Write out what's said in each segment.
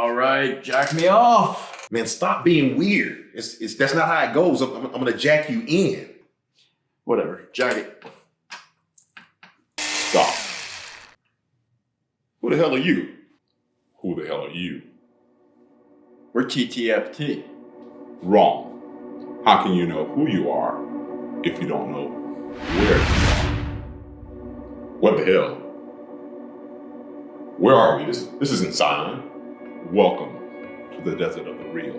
All right, jack me off. Man, stop being weird. That's not how it goes. I'm gonna jack you in. Whatever, jack it. Stop. Who the hell are you? Who the hell are you? We're TTFT. Wrong. How can you know who you are if you don't know where you are? What the hell? Where are we? This isn't Zion. Welcome to the desert of the real.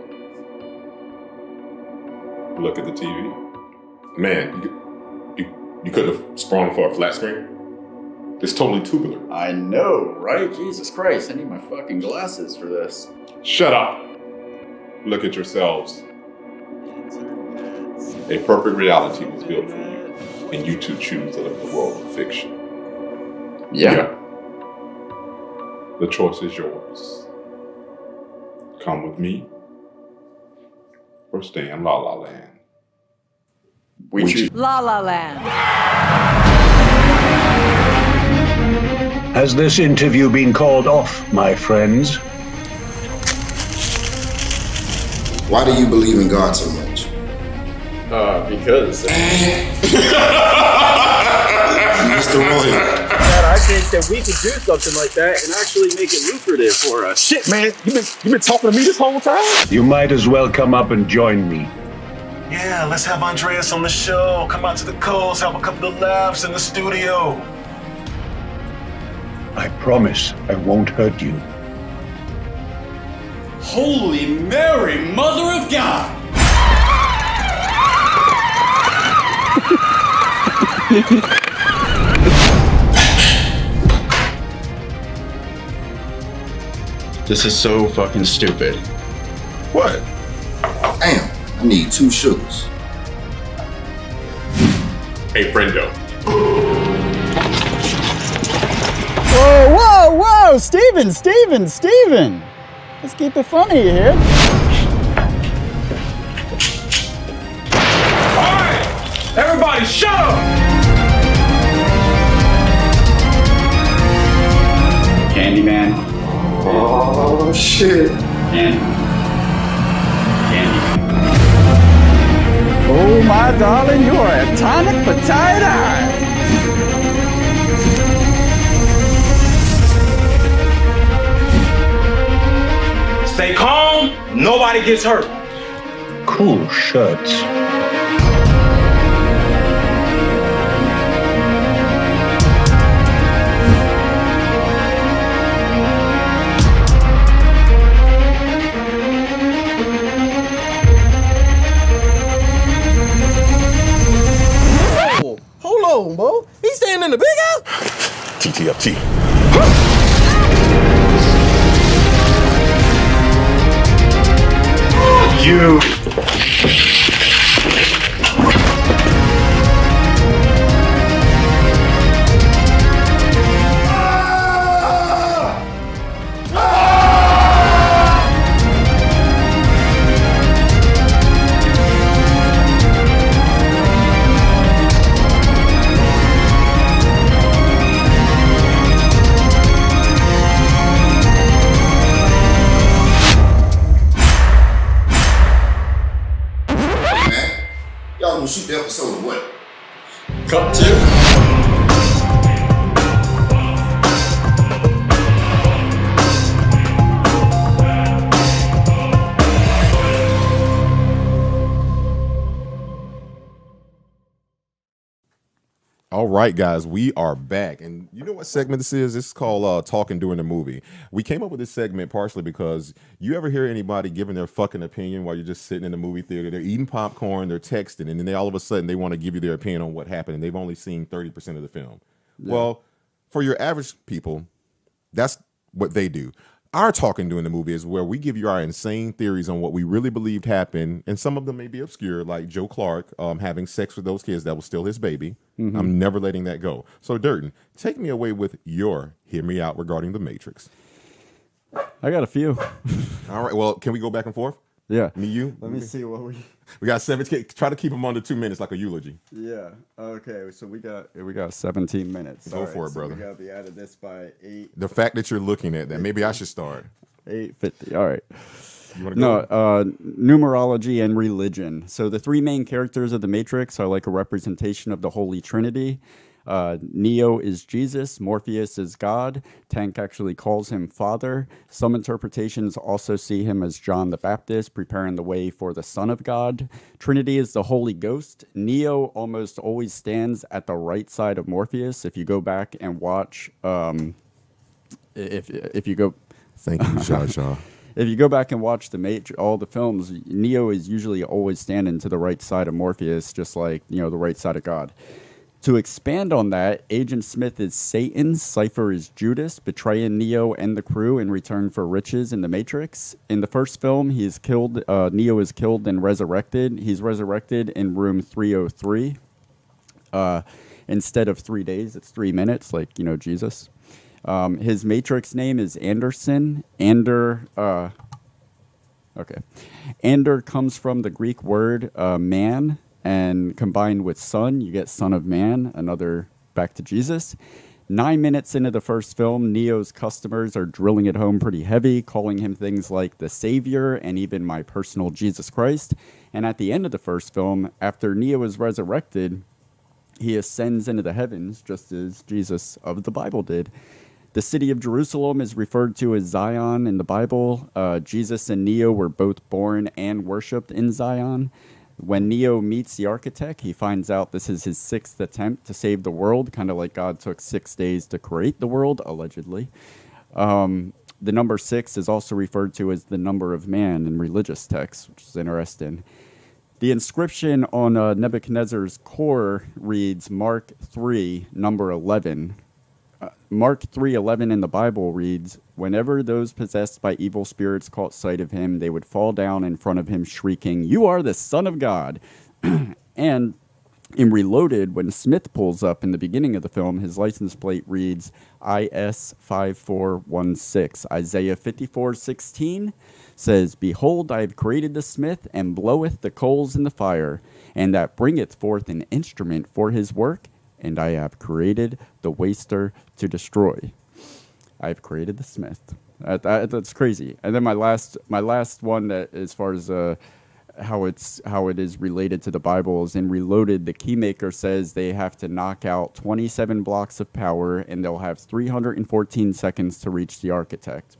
Look at the TV. Man, you couldn't have sprung for a flat screen? It's totally tubular. I know, right? Jesus Christ, I need my fucking glasses for this. Shut up. Look at yourselves. A perfect reality was built for you, and you two choose to live in the world of fiction. Yeah. The choice is yours. Come with me, or stay in La La Land. We choose La La Land. Has this interview been called off, my friends? Why do you believe in God so much? Because. Mr. Roy. I think that we could do something like that and actually make it lucrative for us. Shit, man, you been talking to me this whole time? You might as well come up and join me. Yeah, let's have Andreas on the show. Come out to the coast, have a couple of laughs in the studio. I promise I won't hurt you. Holy Mary, Mother of God! This is so fucking stupid. What? Damn, I need 2 sugars. Hey, friendo. Whoa! Steven! Let's keep it funny here. Alright! Everybody shut up! Candyman. Oh, shit. Candy. Oh, my darling, you are a tonic for tired eyes. Stay calm, nobody gets hurt. Cool shirts. Hold on, Bo. He's staying in the big house? TTFT. You. Y'all gonna shoot the episode of what? Cut 2. All right, guys, we are back. And you know what segment this is? This is called Talking During the Movie. We came up with this segment partially because you ever hear anybody giving their fucking opinion while you're just sitting in the movie theater? They're eating popcorn, they're texting, and then they all of a sudden they want to give you their opinion on what happened, and they've only seen 30% of the film. Yeah. Well, for your average people, that's what they do. Our Talking During the Movie is where we give you our insane theories on what we really believed happened, and some of them may be obscure, like Joe Clark having sex with those kids that was still his baby. Mm-hmm. I'm never letting that go. So, Durden, take me away with your hear me out regarding The Matrix. I got a few. All right, well, can we go back and forth? Yeah. Me, you? Let me see what we got 17. Try to keep them under 2 minutes like a eulogy. Yeah. Okay. So we got 17 minutes. Go for it, brother. We gotta be out of this by 8. The fact that you're looking at that, maybe I should start. 850. All right. You want to go? No, numerology and religion. So the three main characters of the Matrix are like a representation of the Holy Trinity. Neo is Jesus, Morpheus is God. Tank actually calls him Father. Some interpretations also see him as John the Baptist, preparing the way for the Son of God. Trinity is the Holy Ghost. Neo almost always stands at the right side of Morpheus. If you go back and watch, if you go, Thank you, Zsa Zsa. if you go back and watch all the films, Neo is usually always standing to the right side of Morpheus, just like, the right side of God. To expand on that, Agent Smith is Satan, Cypher is Judas, betraying Neo and the crew in return for riches in the Matrix. In the first film, he is killed. Neo is killed and resurrected. He's resurrected in room 303. Instead of 3 days, it's 3 minutes, like, Jesus. His Matrix name is Anderson. Ander comes from the Greek word man, and combined with son, you get Son of Man, another back to Jesus. 9 minutes into the first film, Neo's customers are drilling it home pretty heavy, calling him things like the Savior and even my personal Jesus Christ. And at the end of the first film, after Neo is resurrected, he ascends into the heavens, just as Jesus of the Bible did. The city of Jerusalem is referred to as Zion in the Bible. Jesus and Neo were both born and worshipped in Zion. When Neo meets the architect, he finds out this is his 6th attempt to save the world, kind of like God took 6 days to create the world, allegedly. The number 6 is also referred to as the number of man in religious texts, which is interesting. The inscription on Nebuchadnezzar's core reads Mark 3, number 11. Mark 3:11 in the Bible reads, whenever those possessed by evil spirits caught sight of him, they would fall down in front of him shrieking, you are the Son of God. And in Reloaded, when Smith pulls up in the beginning of the film, his license plate reads IS5416. Isaiah 54:16 says, behold, I have created the smith and bloweth the coals in the fire, and that bringeth forth an instrument for his work, and I have created the waster to destroy. I have created the smith. That's crazy. And then my last one, that as far as how it is related to the Bible, is in Reloaded. The Keymaker says they have to knock out 27 blocks of power, and they'll have 314 seconds to reach the architect.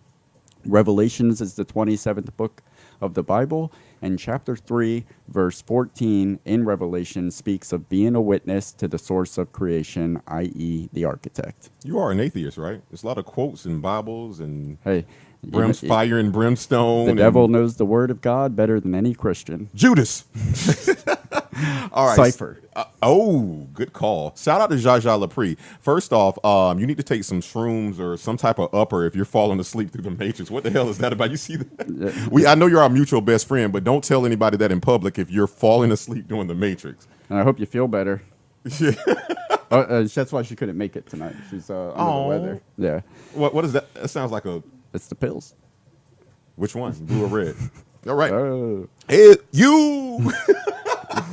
Revelations is the 27th book of the Bible, and chapter 3, verse 14 in Revelation speaks of being a witness to the source of creation, i.e. the architect. You are an atheist, right? There's a lot of quotes in Bibles and Hey, fire and brimstone. The devil knows the word of God better than any Christian. Judas. All right. Cypher. Good call. Shout out to Zsa Zsa Lapri. First off, you need to take some shrooms or some type of upper if you're falling asleep through the Matrix. What the hell is that about? You see that? I know you're our mutual best friend, but don't tell anybody that in public if you're falling asleep during the Matrix. And I hope you feel better. Yeah. That's why she couldn't make it tonight. She's under the weather. Yeah. What is that? That sounds like a... It's the pills. Which one? Blue or red? All right. You...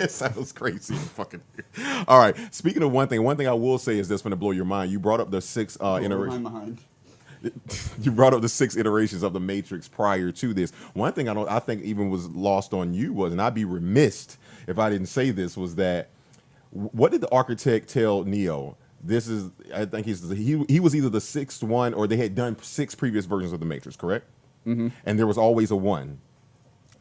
It sounds crazy. Fucking. All right. Speaking of one thing I will say is this going to blow your mind. You brought up the 6 iterations. You brought up the 6 iterations of the Matrix prior to this. One thing I think even was lost on you was, and I'd be remiss if I didn't say this, was that what did the architect tell Neo? I think he was either the 6th one, or they had done 6 previous versions of the Matrix, correct? Mm-hmm. And there was always a 1.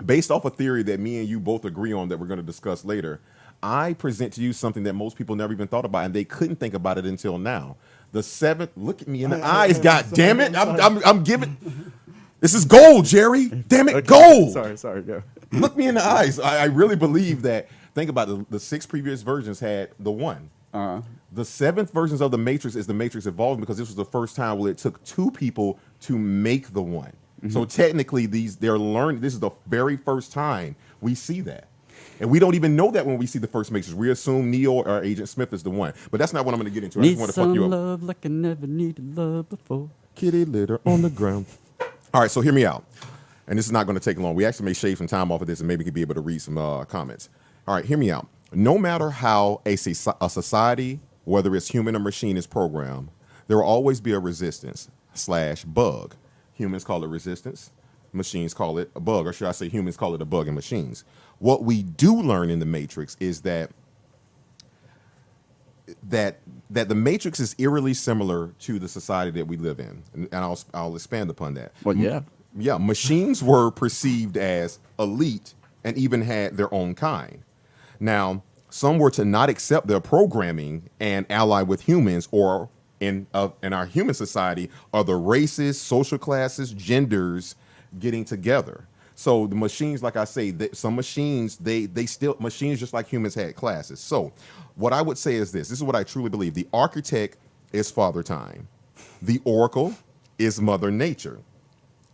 Based off a theory that me and you both agree on that we're going to discuss later, I present to you something that most people never even thought about, and they couldn't think about it until now. The 7th, look at me in the eyes, God damn it! I'm giving. This is gold, Jerry. Damn it, gold. Sorry, go. Look me in the eyes. I really believe that. Think about it. The 6 previous versions had the 1. The 7th versions of the Matrix is the Matrix evolving, because this was the first time where it took 2 people to make the 1. So technically, they're learning. This is the very first time we see that, and we don't even know that when we see the first Matrix. We assume Neo or Agent Smith is the one, but that's not what I'm going to get into. I just want to fuck you up. Love like I never needed love before. Kitty litter on the ground. All right, so hear me out, and this is not going to take long. We actually may shave some time off of this, and maybe could be able to read some comments. All right, hear me out. No matter how a society, whether it's human or machine, is programmed, there will always be a resistance / bug Humans call it resistance. Machines call it a bug, or should I say humans call it a bug in machines. What we do learn in the Matrix is that the Matrix is eerily similar to the society that we live in, and I'll expand upon that. Well, yeah. Yeah, machines were perceived as elite and even had their own kind. Now, some were to not accept their programming and ally with humans, or in our human society are the races, social classes, genders getting together. So the machines, like I say, some machines, they still, machines just like humans had classes. So what I would say is this is what I truly believe. The architect is Father Time. The Oracle is Mother Nature.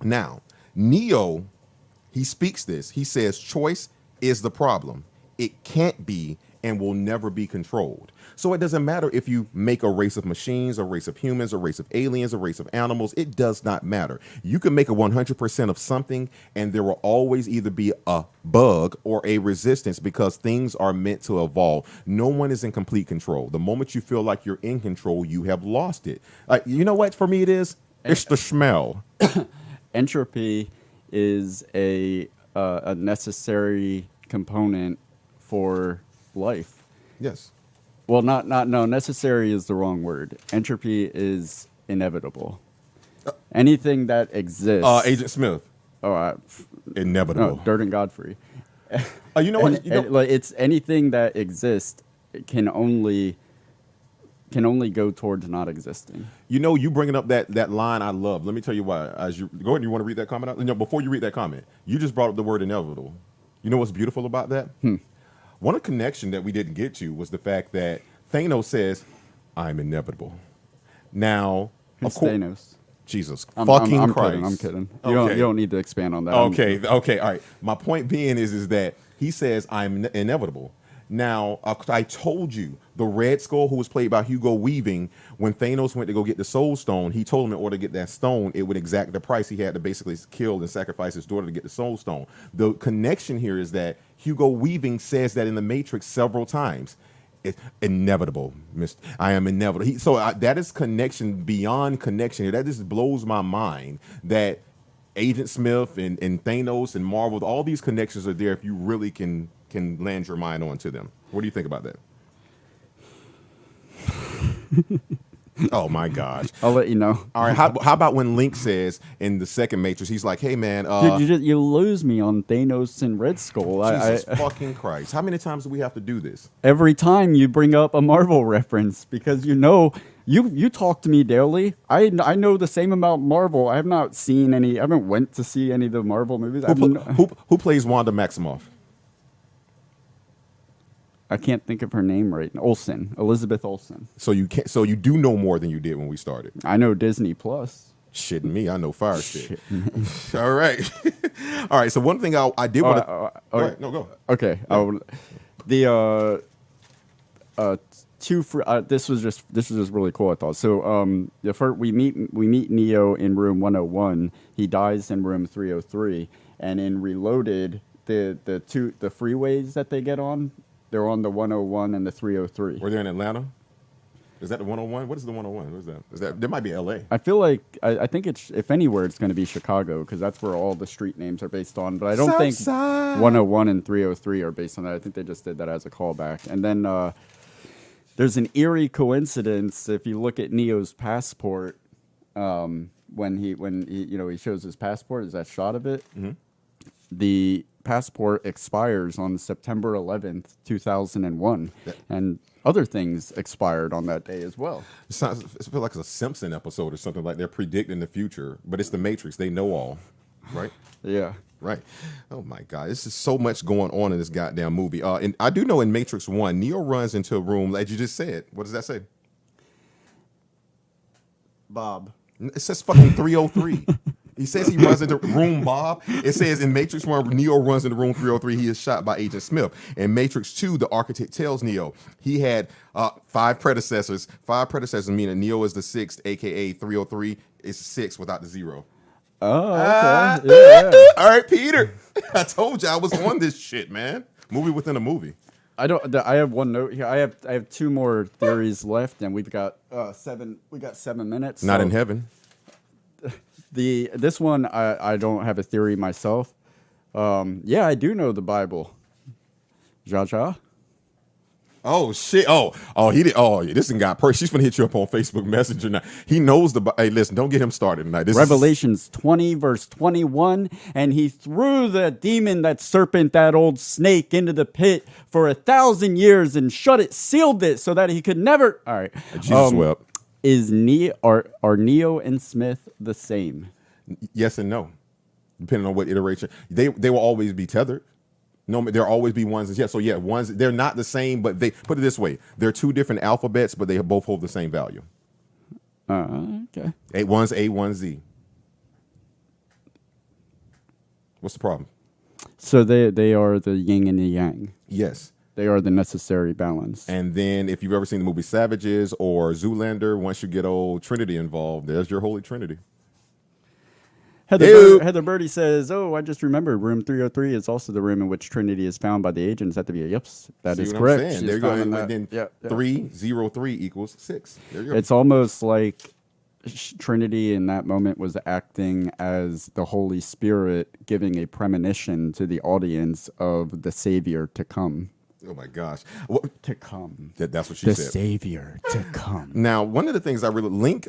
Now, Neo, he speaks this. He says choice is the problem. It can't be and will never be controlled. So it doesn't matter if you make a race of machines, a race of humans, a race of aliens, a race of animals. It does not matter. You can make a 100% of something, and there will always either be a bug or a resistance, because things are meant to evolve. No one is in complete control. The moment you feel like you're in control, you have lost it. You know what? For me, it is. It's the smell. Entropy is a necessary component for life. Yes. Well, no, necessary is the wrong word. Entropy is inevitable. Anything that exists. Agent Smith. Inevitable. No, Durden Godfrey. You know what? Like, it's anything that exists can only go towards not existing. You know, you bringing up that line I love. Let me tell you why. As you go ahead, you want to read that comment out? No, before you read that comment, you just brought up the word inevitable. You know what's beautiful about that? One connection that we didn't get to was the fact that Thanos says, "I'm inevitable." Now, Who's Thanos? Jesus I'm Christ! kidding. I'm kidding. You don't need to expand on that. Okay, all right. My point being is that he says I'm inevitable. Now, I told you, the Red Skull, who was played by Hugo Weaving, when Thanos went to go get the Soul Stone, he told him in order to get that stone, it would exact the price. He had to basically kill and sacrifice his daughter to get the Soul Stone. The connection here is that Hugo Weaving says that in the Matrix several times. It's inevitable, Mr. I am inevitable. That is connection beyond connection. That just blows my mind that Agent Smith and Thanos and Marvel, all these connections are there if you really can land your mind onto them. What do you think about that? Oh my gosh! I'll let you know. All right. How about when Link says in the second Matrix, he's like, "Hey man, dude, you lose me on Thanos and Red Skull." Jesus fucking Christ! How many times do we have to do this? Every time you bring up a Marvel reference, because you talk to me daily. I know the same about Marvel. I have not seen any. I haven't went to see any of the Marvel movies. Who plays Wanda Maximoff? I can't think of her name right now. Elizabeth Olsen. So you can't. So you do know more than you did when we started. I know Disney Plus. Shitting me, I know Fire Stick. All right, all right. So one thing I did want to. No, go. Okay. Yeah. This was just really cool, I thought. So first we meet Neo in room 101. He dies in room 303, and in Reloaded, the freeways that they get on. They're on the 101 and the 303. Were they in Atlanta? Is that the 101? What is the 101? What is that? Is that there might be LA? I feel like I think it's, if anywhere, it's going to be Chicago, because that's where all the street names are based on. But I don't think 101 and 303 are based on that. I think they just did that as a callback. And then there's an eerie coincidence if you look at Neo's passport. When he shows his passport, is that shot of it? Mm-hmm. The passport expires on September 11th, 2001, and other things expired on that day as well. It feels like it's a Simpson episode or something, like they're predicting the future, but it's the Matrix. They know all, right? Yeah. Right. Oh my God, this is so much going on in this goddamn movie. And I do know in Matrix 1, Neo runs into a room, as you just said. What does that say? Bob. It says fucking 303. He says he runs into room Bob. It says in Matrix 1, Neo runs into room 303. He is shot by Agent Smith. In Matrix 2, the architect tells Neo he had 5 predecessors. 5 predecessors, meaning Neo is the 6th, a.k.a. 303 is 6 without the 0. Oh, okay. Yeah. All right, Peter. I told you I was on this shit, man. Movie within a movie. I have one note here. I have 2 more theories left, and we've got 7. We got 7 minutes. Not in heaven. This one I don't have a theory myself. Yeah, I do know the Bible. Jaja. Oh shit! He did. Oh, yeah, this thing got per. She's gonna hit you up on Facebook Messenger now. He knows the. Hey, listen, don't get him started tonight. Revelations 20 verse 21, and he threw the demon, that serpent, that old snake, into the pit for 1,000 years and shut it, sealed it, so that he could never. All right. Jesus wept. Is are Neo and Smith the same? Yes and no, depending on what iteration. They will always be tethered. No, there'll always be ones. Yeah, so yeah, ones. They're not the same, but they put it this way: they're two different alphabets, but they both hold the same value. Okay. One's A, one's Z. What's the problem? So they are the yin and the yang. Yes. They are the necessary balance. And then, if you've ever seen the movie Savages or Zoolander, once you get old Trinity involved, there's your Holy Trinity. Heather Birdie says, "Oh, I just remembered. Room 303 is also the room in which Trinity is found by the agents at the VA." Yep, that is correct. There you go. And then yeah. 303 equals 6. There you go. It's almost like Trinity in that moment was acting as the Holy Spirit, giving a premonition to the audience of the Savior to come. Oh my gosh. To come. That's what she said. said. The Savior to come. Now, one of the things I really Link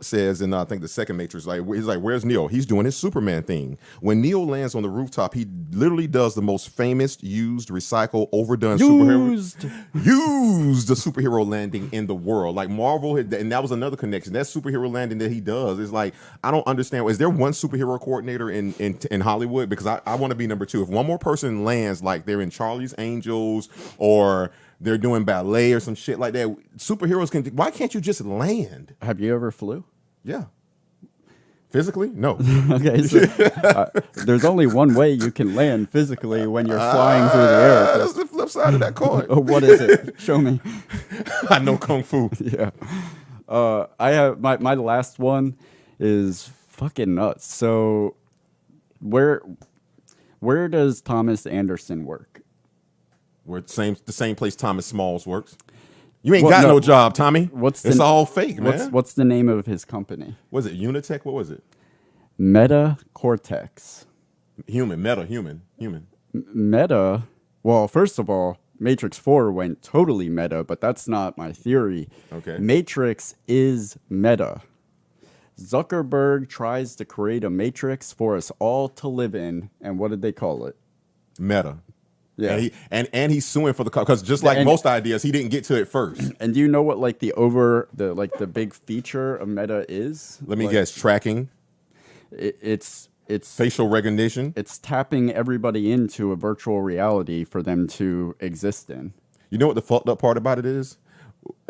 says in I think the second Matrix, he's like, where's Neo? He's doing his Superman thing. When Neo lands on the rooftop, he literally does the most famous, used, recycled, overdone superhero landing in the world. Like Marvel had, and that was another connection. That superhero landing that he does is like, I don't understand. Is there one superhero coordinator in Hollywood? Because I want to be number 2. If one more person lands like they're in Charlie's Angels, or they're doing ballet or some shit like that, superheroes can. Why can't you just land? Have you ever flew? Yeah. Physically? No. Okay, so there's only one way you can land physically when you're flying through the air. That's the flip side of that coin. What is it? Show me. I know Kung Fu. Yeah. I have my last one is fucking nuts. So where does Thomas Anderson work? We're the same place Thomas Smalls works. You ain't got no job, Tommy. It's all fake, man. What's the name of his company? Was it Unitech? What was it? Meta Cortex. Human. Meta. Well, first of all, Matrix 4 went totally meta, but that's not my theory. Okay. Matrix is meta. Zuckerberg tries to create a matrix for us all to live in, and what did they call it? Meta. Yeah, and he's suing for the because just like most ideas, he didn't get to it first. And do you know what like the big feature of Meta is? Let me guess. Tracking. It's facial recognition. It's tapping everybody into a virtual reality for them to exist in. You know what the fucked up part about it is?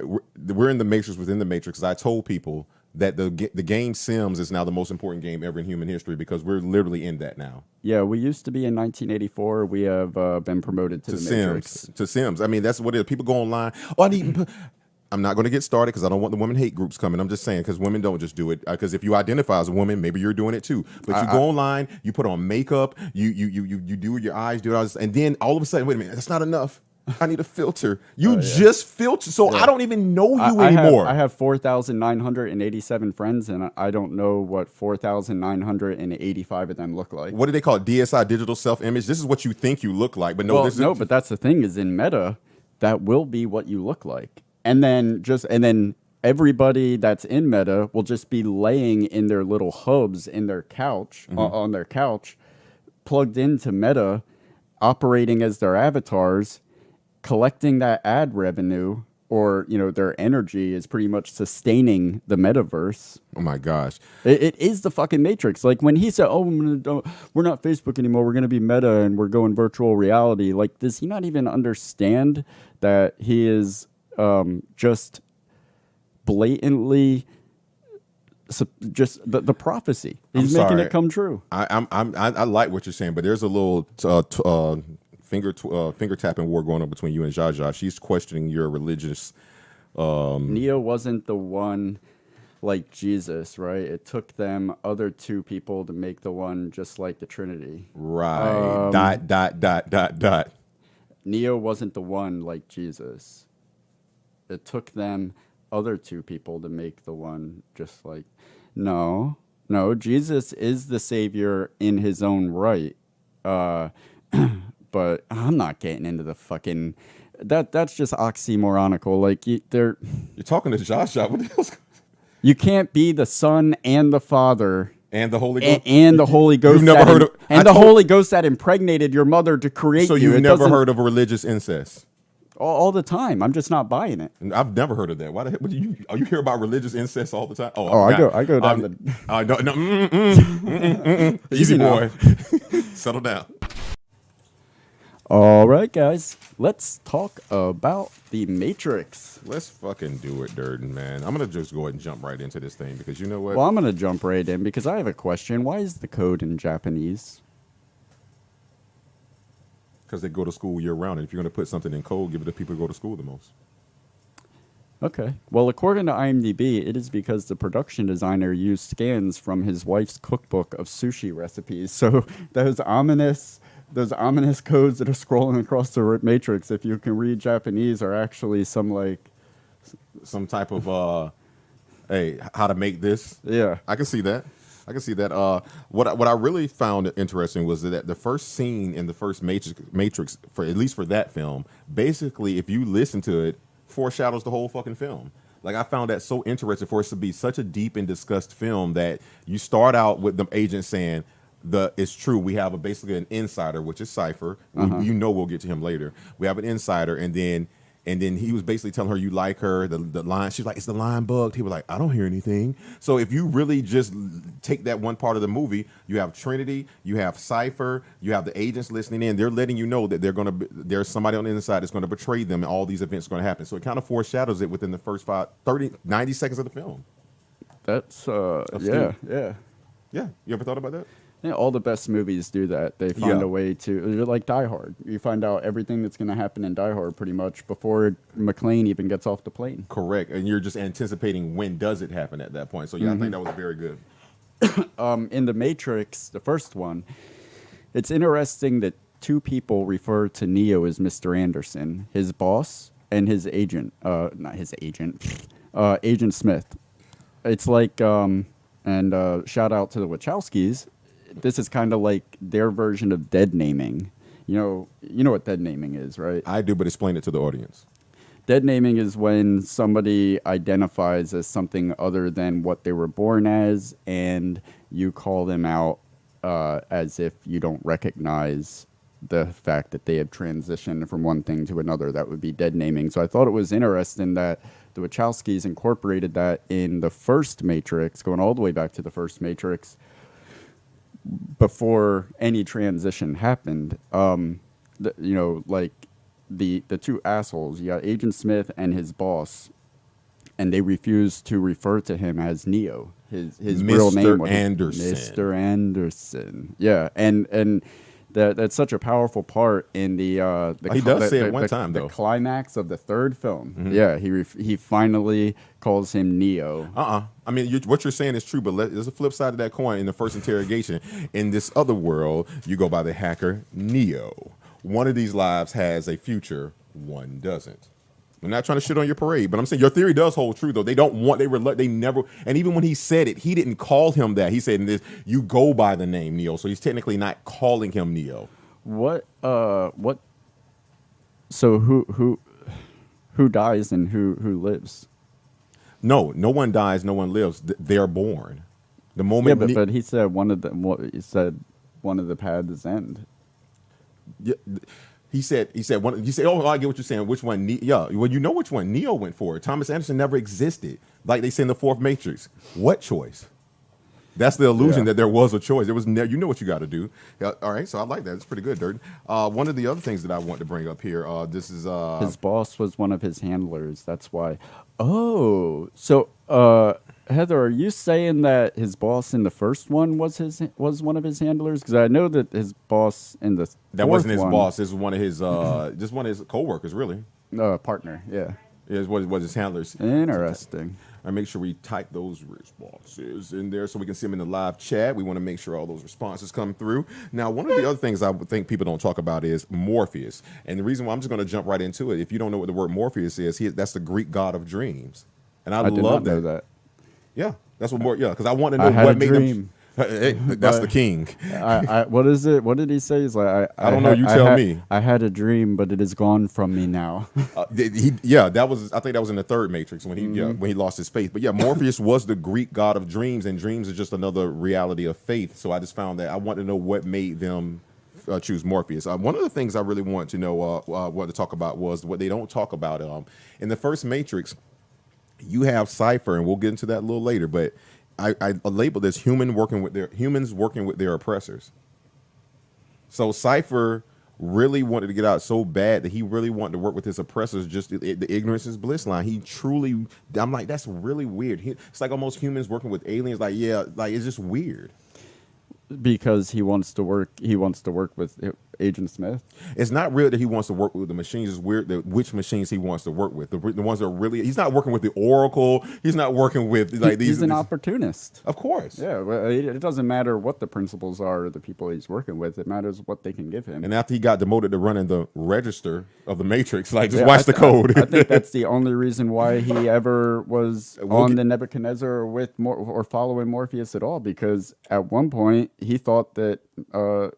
We're in the Matrix within the Matrix. I told people that the game Sims is now the most important game ever in human history because we're literally in that now. Yeah, we used to be in 1984. We have been promoted to the Matrix. To Sims. I mean, that's what it is. People go online. I'm not going to get started because I don't want the women hate groups coming. I'm just saying because women don't just do it. Because if you identify as a woman, maybe you're doing it too. But you go online, you put on makeup, you do your eyes, do all this, and then all of a sudden, wait a minute, that's not enough. I need a filter. You just filter. So I don't even know you anymore. I have 4,987 friends, and I don't know what 4,985 of them look like. What do they call it? DSI, digital self-image. This is what you think you look like, but no. But that's the thing is in Meta, that will be what you look like, and then everybody that's in Meta will just be laying in their little hubs in their couch on their couch, plugged into Meta, operating as their avatars. Collecting that ad revenue or, their energy is pretty much sustaining the metaverse. Oh, my gosh. It is the fucking Matrix. Like, when he said, we're not Facebook anymore, we're going to be Meta and we're going virtual reality, like, does he not even understand that he is just blatantly just the prophecy? He's making it come true. I like what you're saying, but there's a little... finger tapping war going on between you and Jaja. She's questioning your religious. Neo wasn't the one like Jesus, right? It took them other two people to make the one just like the Trinity. Right. ... Neo wasn't the one like Jesus. It took them other two people to make the one just like. No. No, Jesus is the savior in his own right. But I'm not getting into the fucking that's just oxymoronical. Like You're talking to Josh. What the hell's you can't be the Son and the Father and the Holy Ghost and the Holy Ghost. You've never heard of Holy Ghost that impregnated your mother to create So you. you've never heard of religious incest? All the time. I'm just not buying it. I've never heard of that. Why the hell? You hear about religious incest all the time? I go down the. Easy boy, settle down. All right, guys, let's talk about The Matrix. Let's fucking do it, Durden, man. I'm gonna just go ahead and jump right into this thing because you know what? Well, I'm gonna jump right in because I have a question. Why is the code in Japanese? Because they go to school year round, and if you're gonna put something in code, give it to people who go to school the most. Okay. Well, according to IMDb, it is because the production designer used scans from his wife's cookbook of sushi recipes. So those ominous codes that are scrolling across the matrix, if you can read Japanese, are actually some type of hey, how to make this. Yeah, I can see that. What I really found interesting was that the first scene in the first Matrix, for at least for that film, basically, if you listen to it, foreshadows the whole fucking film. Like, I found that so interesting for it to be such a deep and discussed film that you start out with the agent saying, it's true, we have basically an insider, which is Cypher. You know we'll get to him later. We have an insider, and then he was basically telling her you like her. The line, she's like, "Is the line bugged?" He was like, "I don't hear anything." So if you really just take that one part of the movie, you have Trinity, you have Cypher, you have the agents listening in. They're letting you know that there's somebody on the inside that's going to betray them, and all these events are going to happen. So it kind of foreshadows it within the first 90 seconds of the film. That's yeah. Yeah, you ever thought about that? Yeah, all the best movies do that. They find a way to. They're like Die Hard. You find out everything that's going to happen in Die Hard pretty much before McClane even gets off the plane. Correct, and you're just anticipating when does it happen at that point. So yeah, I think that was very good. In The Matrix, the first one, it's interesting that two people refer to Neo as Mr. Anderson, his boss and his agent. Not his agent, Agent Smith. It's like, and shout out to the Wachowskis. This is kind of like their version of dead naming. You know what dead naming is, right? I do, but explain it to the audience. Dead naming is when somebody identifies as something other than what they were born as, and you call them out as if you don't recognize the fact that they have transitioned from one thing to another. That would be dead naming. So I thought it was interesting that the Wachowskis incorporated that in the first Matrix, going all the way back to the first Matrix, before any transition happened. Like the two assholes, you got Agent Smith and his boss, and they refused to refer to him as Neo. His real name was Mr. Anderson. Yeah, and that's such a powerful part in the he does say it one time, though. The climax of the third film. Mm-hmm. Yeah, he finally calls him Neo. I mean, what you're saying is true, but there's a flip side of that coin. In the first interrogation, in this other world, you go by the hacker Neo. One of these lives has a future, one doesn't. I'm not trying to shit on your parade, but I'm saying your theory does hold true, though. They never, and even when he said it, he didn't call him that. He said, you go by the name Neo, so he's technically not calling him Neo. What? So who dies and who lives? No one dies, no one lives. They're born. The moment. Yeah, but he said one of the paths end. Yeah. He said, oh, I get what you're saying. Which one? Yeah, well, you know which one Neo went for. Thomas Anderson never existed. Like they say in the fourth Matrix. What choice? That's the illusion that there was a choice. There was you know what you got to do. Yeah, all right, so I like that. It's pretty good, Durden. One of the other things that I want to bring up here, this is... his boss was one of his handlers. That's why. Oh, so Heather, are you saying that his boss in the first one was one of his handlers? Because I know that his boss in the that wasn't his boss. This was one of his just one of his coworkers, really. Partner, yeah. It was his handlers. Interesting. I make sure we type those responses in there so we can see them in the live chat. We want to make sure all those responses come through. Now, one of the other things I would think people don't talk about is Morpheus. And the reason why I'm just going to jump right into it, if you don't know what the word Morpheus is, that's the Greek god of dreams. And I love did not know that. Yeah. That's what more. Yeah, because I want to I know had what a made dream. them. Hey, that's the king. What is it? What did he say? He's like, I don't know. You tell me. I had a dream, but it is gone from me now. That was. I think that was in the third Matrix when when he lost his faith. But yeah, Morpheus was the Greek god of dreams, and dreams is just another reality of faith. So I just found that I wanted to know what made them choose Morpheus. One of the things I really want to know, what to talk about was what they don't talk about. In the first Matrix, you have Cypher, and we'll get into that a little later, but. I labeled this humans working with their oppressors. So Cypher really wanted to get out so bad that he really wanted to work with his oppressors. Just the ignorance is bliss line. He truly, I'm like, that's really weird. It's like almost humans working with aliens. Like, yeah, like it's just weird. Because he wants to work. He wants to work with Agent Smith. It's not real that he wants to work with the machines. It's weird that which machines he wants to work with. The ones that are really. He's not working with the Oracle. He's not working with like these. He's an opportunist. Of course. Yeah. Well, it doesn't matter what the principles are or the people he's working with. It matters what they can give him. And after he got demoted to running the register of the Matrix, like just watch the code. I think that's the only reason why he ever was on the Nebuchadnezzar with or following Morpheus at all. Because at one point he thought that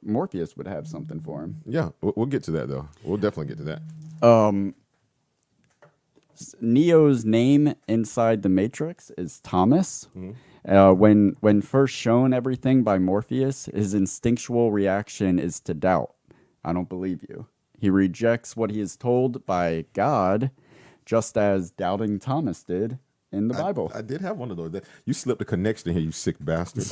Morpheus would have something for him. Yeah, we'll get to that though. We'll definitely get to that. Neo's name inside the Matrix is Thomas. When first shown everything by Morpheus, his instinctual reaction is to doubt. I don't believe you. He rejects what he is told by God, just as doubting Thomas did in the Bible. I did have one of those. You slipped a connection here, you sick bastard.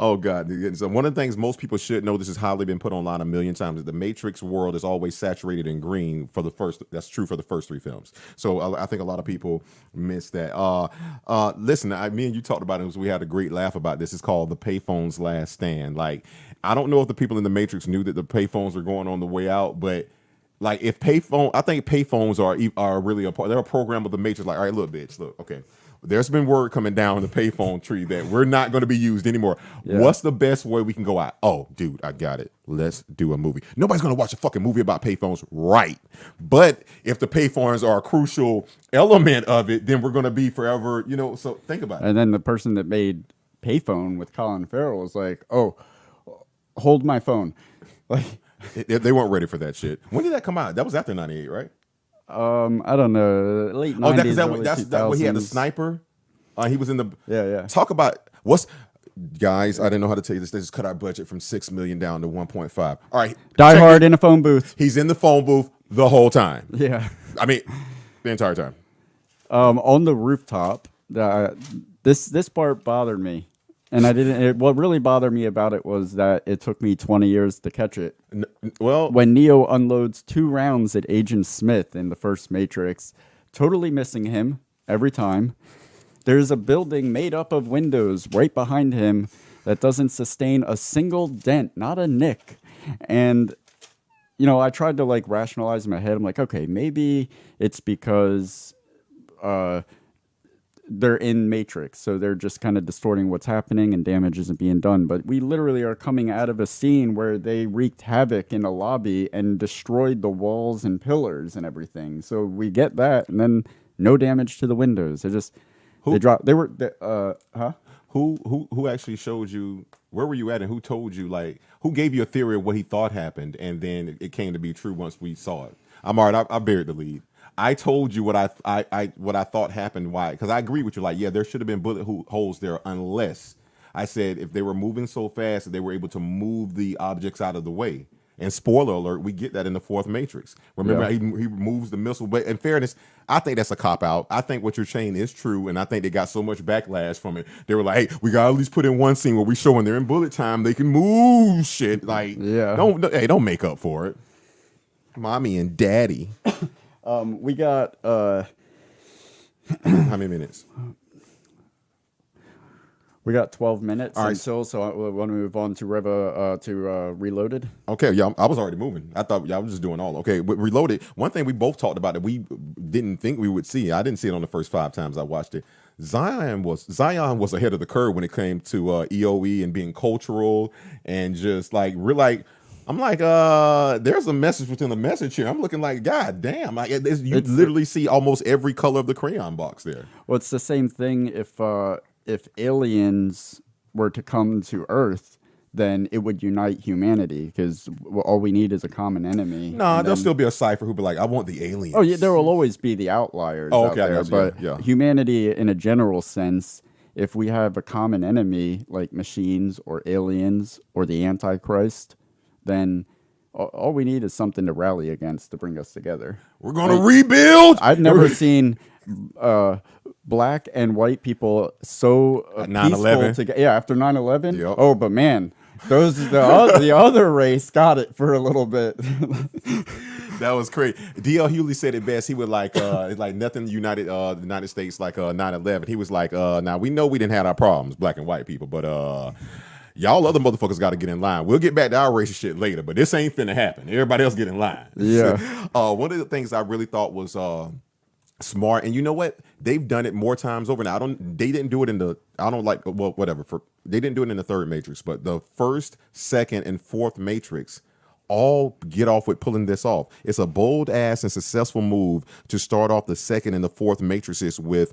Oh, God. So one of the things most people should know, this has highly been put online a million times, is the Matrix world is always saturated in green for the first, that's true for the first three films. So I think a lot of people miss that. Listen, me and you talked about it, because we had a great laugh about this. It's called The Payphone's Last Stand. Like, I don't know if the people in the Matrix knew that the payphones were going on the way out, but like if I think payphones are really they're a program of the Matrix. Like, all right, look, bitch, look, okay. There's been word coming down the payphone tree that we're not going to be used anymore. Yeah. What's the best way we can go out? Oh, dude, I got it. Let's do a movie. Nobody's going to watch a fucking movie about payphones, right? But if the payphones are a crucial element of it, then we're going to be forever, so think about it. And then the person that made Payphone with Colin Farrell was like, oh, hold my phone. Like, they weren't ready for that shit. When did that come out? That was after 98, right? I don't know. Late 90s, that's what he had the sniper. He was in the yeah. Talk about guys. I didn't know how to tell you this. They just cut our budget from $6 million down to 1.5. All right, Die Hard in a phone booth. He's in the phone booth the whole time. Yeah, I mean the entire time. On the rooftop. This part bothered me. And I didn't. What really bothered me about it was that it took me 20 years to catch it. Well, when Neo unloads 2 rounds at Agent Smith in the first Matrix, totally missing him every time. There's a building made up of windows right behind him that doesn't sustain a single dent, not a nick. And I tried to rationalize in my head. I'm like, okay, maybe it's because they're in Matrix, so they're just kind of distorting what's happening and damage isn't being done. But we literally are coming out of a scene where they wreaked havoc in a lobby and destroyed the walls and pillars and everything. So we get that, and then no damage to the windows. They dropped. They were, huh? Who actually showed you? Where were you at, and who told you? Who gave you a theory of what he thought happened, and then it came to be true once we saw it? I'm all right. I buried the lead. I told you what I thought happened. Why? Because I agree with you. There should have been bullet holes there, unless I said if they were moving so fast that they were able to move the objects out of the way. And spoiler alert, we get that in the fourth Matrix. Remember, he moves the missile. But in fairness, I think that's a cop out. I think what you're saying is true, and I think they got so much backlash from it. They were like, "Hey, we got to at least put in one scene where we show when they're in bullet time, they can move shit." Don't make up for it, mommy and daddy. We got how many minutes? We got 12 minutes until, so I want to move on to Reloaded. Okay, yeah, I was already moving. I thought I was just doing all. Okay, with Reloaded, one thing we both talked about that we didn't think we would see. I didn't see it on the first 5 times I watched it. Zion was ahead of the curve when it came to EOE and being cultural and just I'm like, there's a message within the message here. I'm looking like, God damn. Like, you literally see almost every color of the crayon box there. Well, it's the same thing if aliens were to come to Earth, then it would unite humanity because all we need is a common enemy. Nah, there'll still be a Cypher who'll be like, I want the aliens. Oh, yeah, there will always be the outliers out there, but humanity in a general sense, if we have a common enemy like machines or aliens or the Antichrist, then all we need is something to rally against to bring us together. We're going to rebuild. I've never seen black and white people so peaceful together. Yeah, after 9/11. Yep. Oh, but man, the other race got it for a little bit. That was crazy. D.L. Hewley said it best. He would like nothing united the United States like 9/11. He was like, now we know we didn't have our problems, black and white people, but y'all other motherfuckers got to get in line. We'll get back to our racist shit later, but this ain't finna happen. Everybody else get in line. Yeah. One of the things I really thought was smart, and you know what? They've done it more times over. Now they didn't do it in the they didn't do it in the third Matrix, but the first, second, and fourth Matrix all get off with pulling this off. It's a bold ass and successful move to start off the second and the fourth Matrices with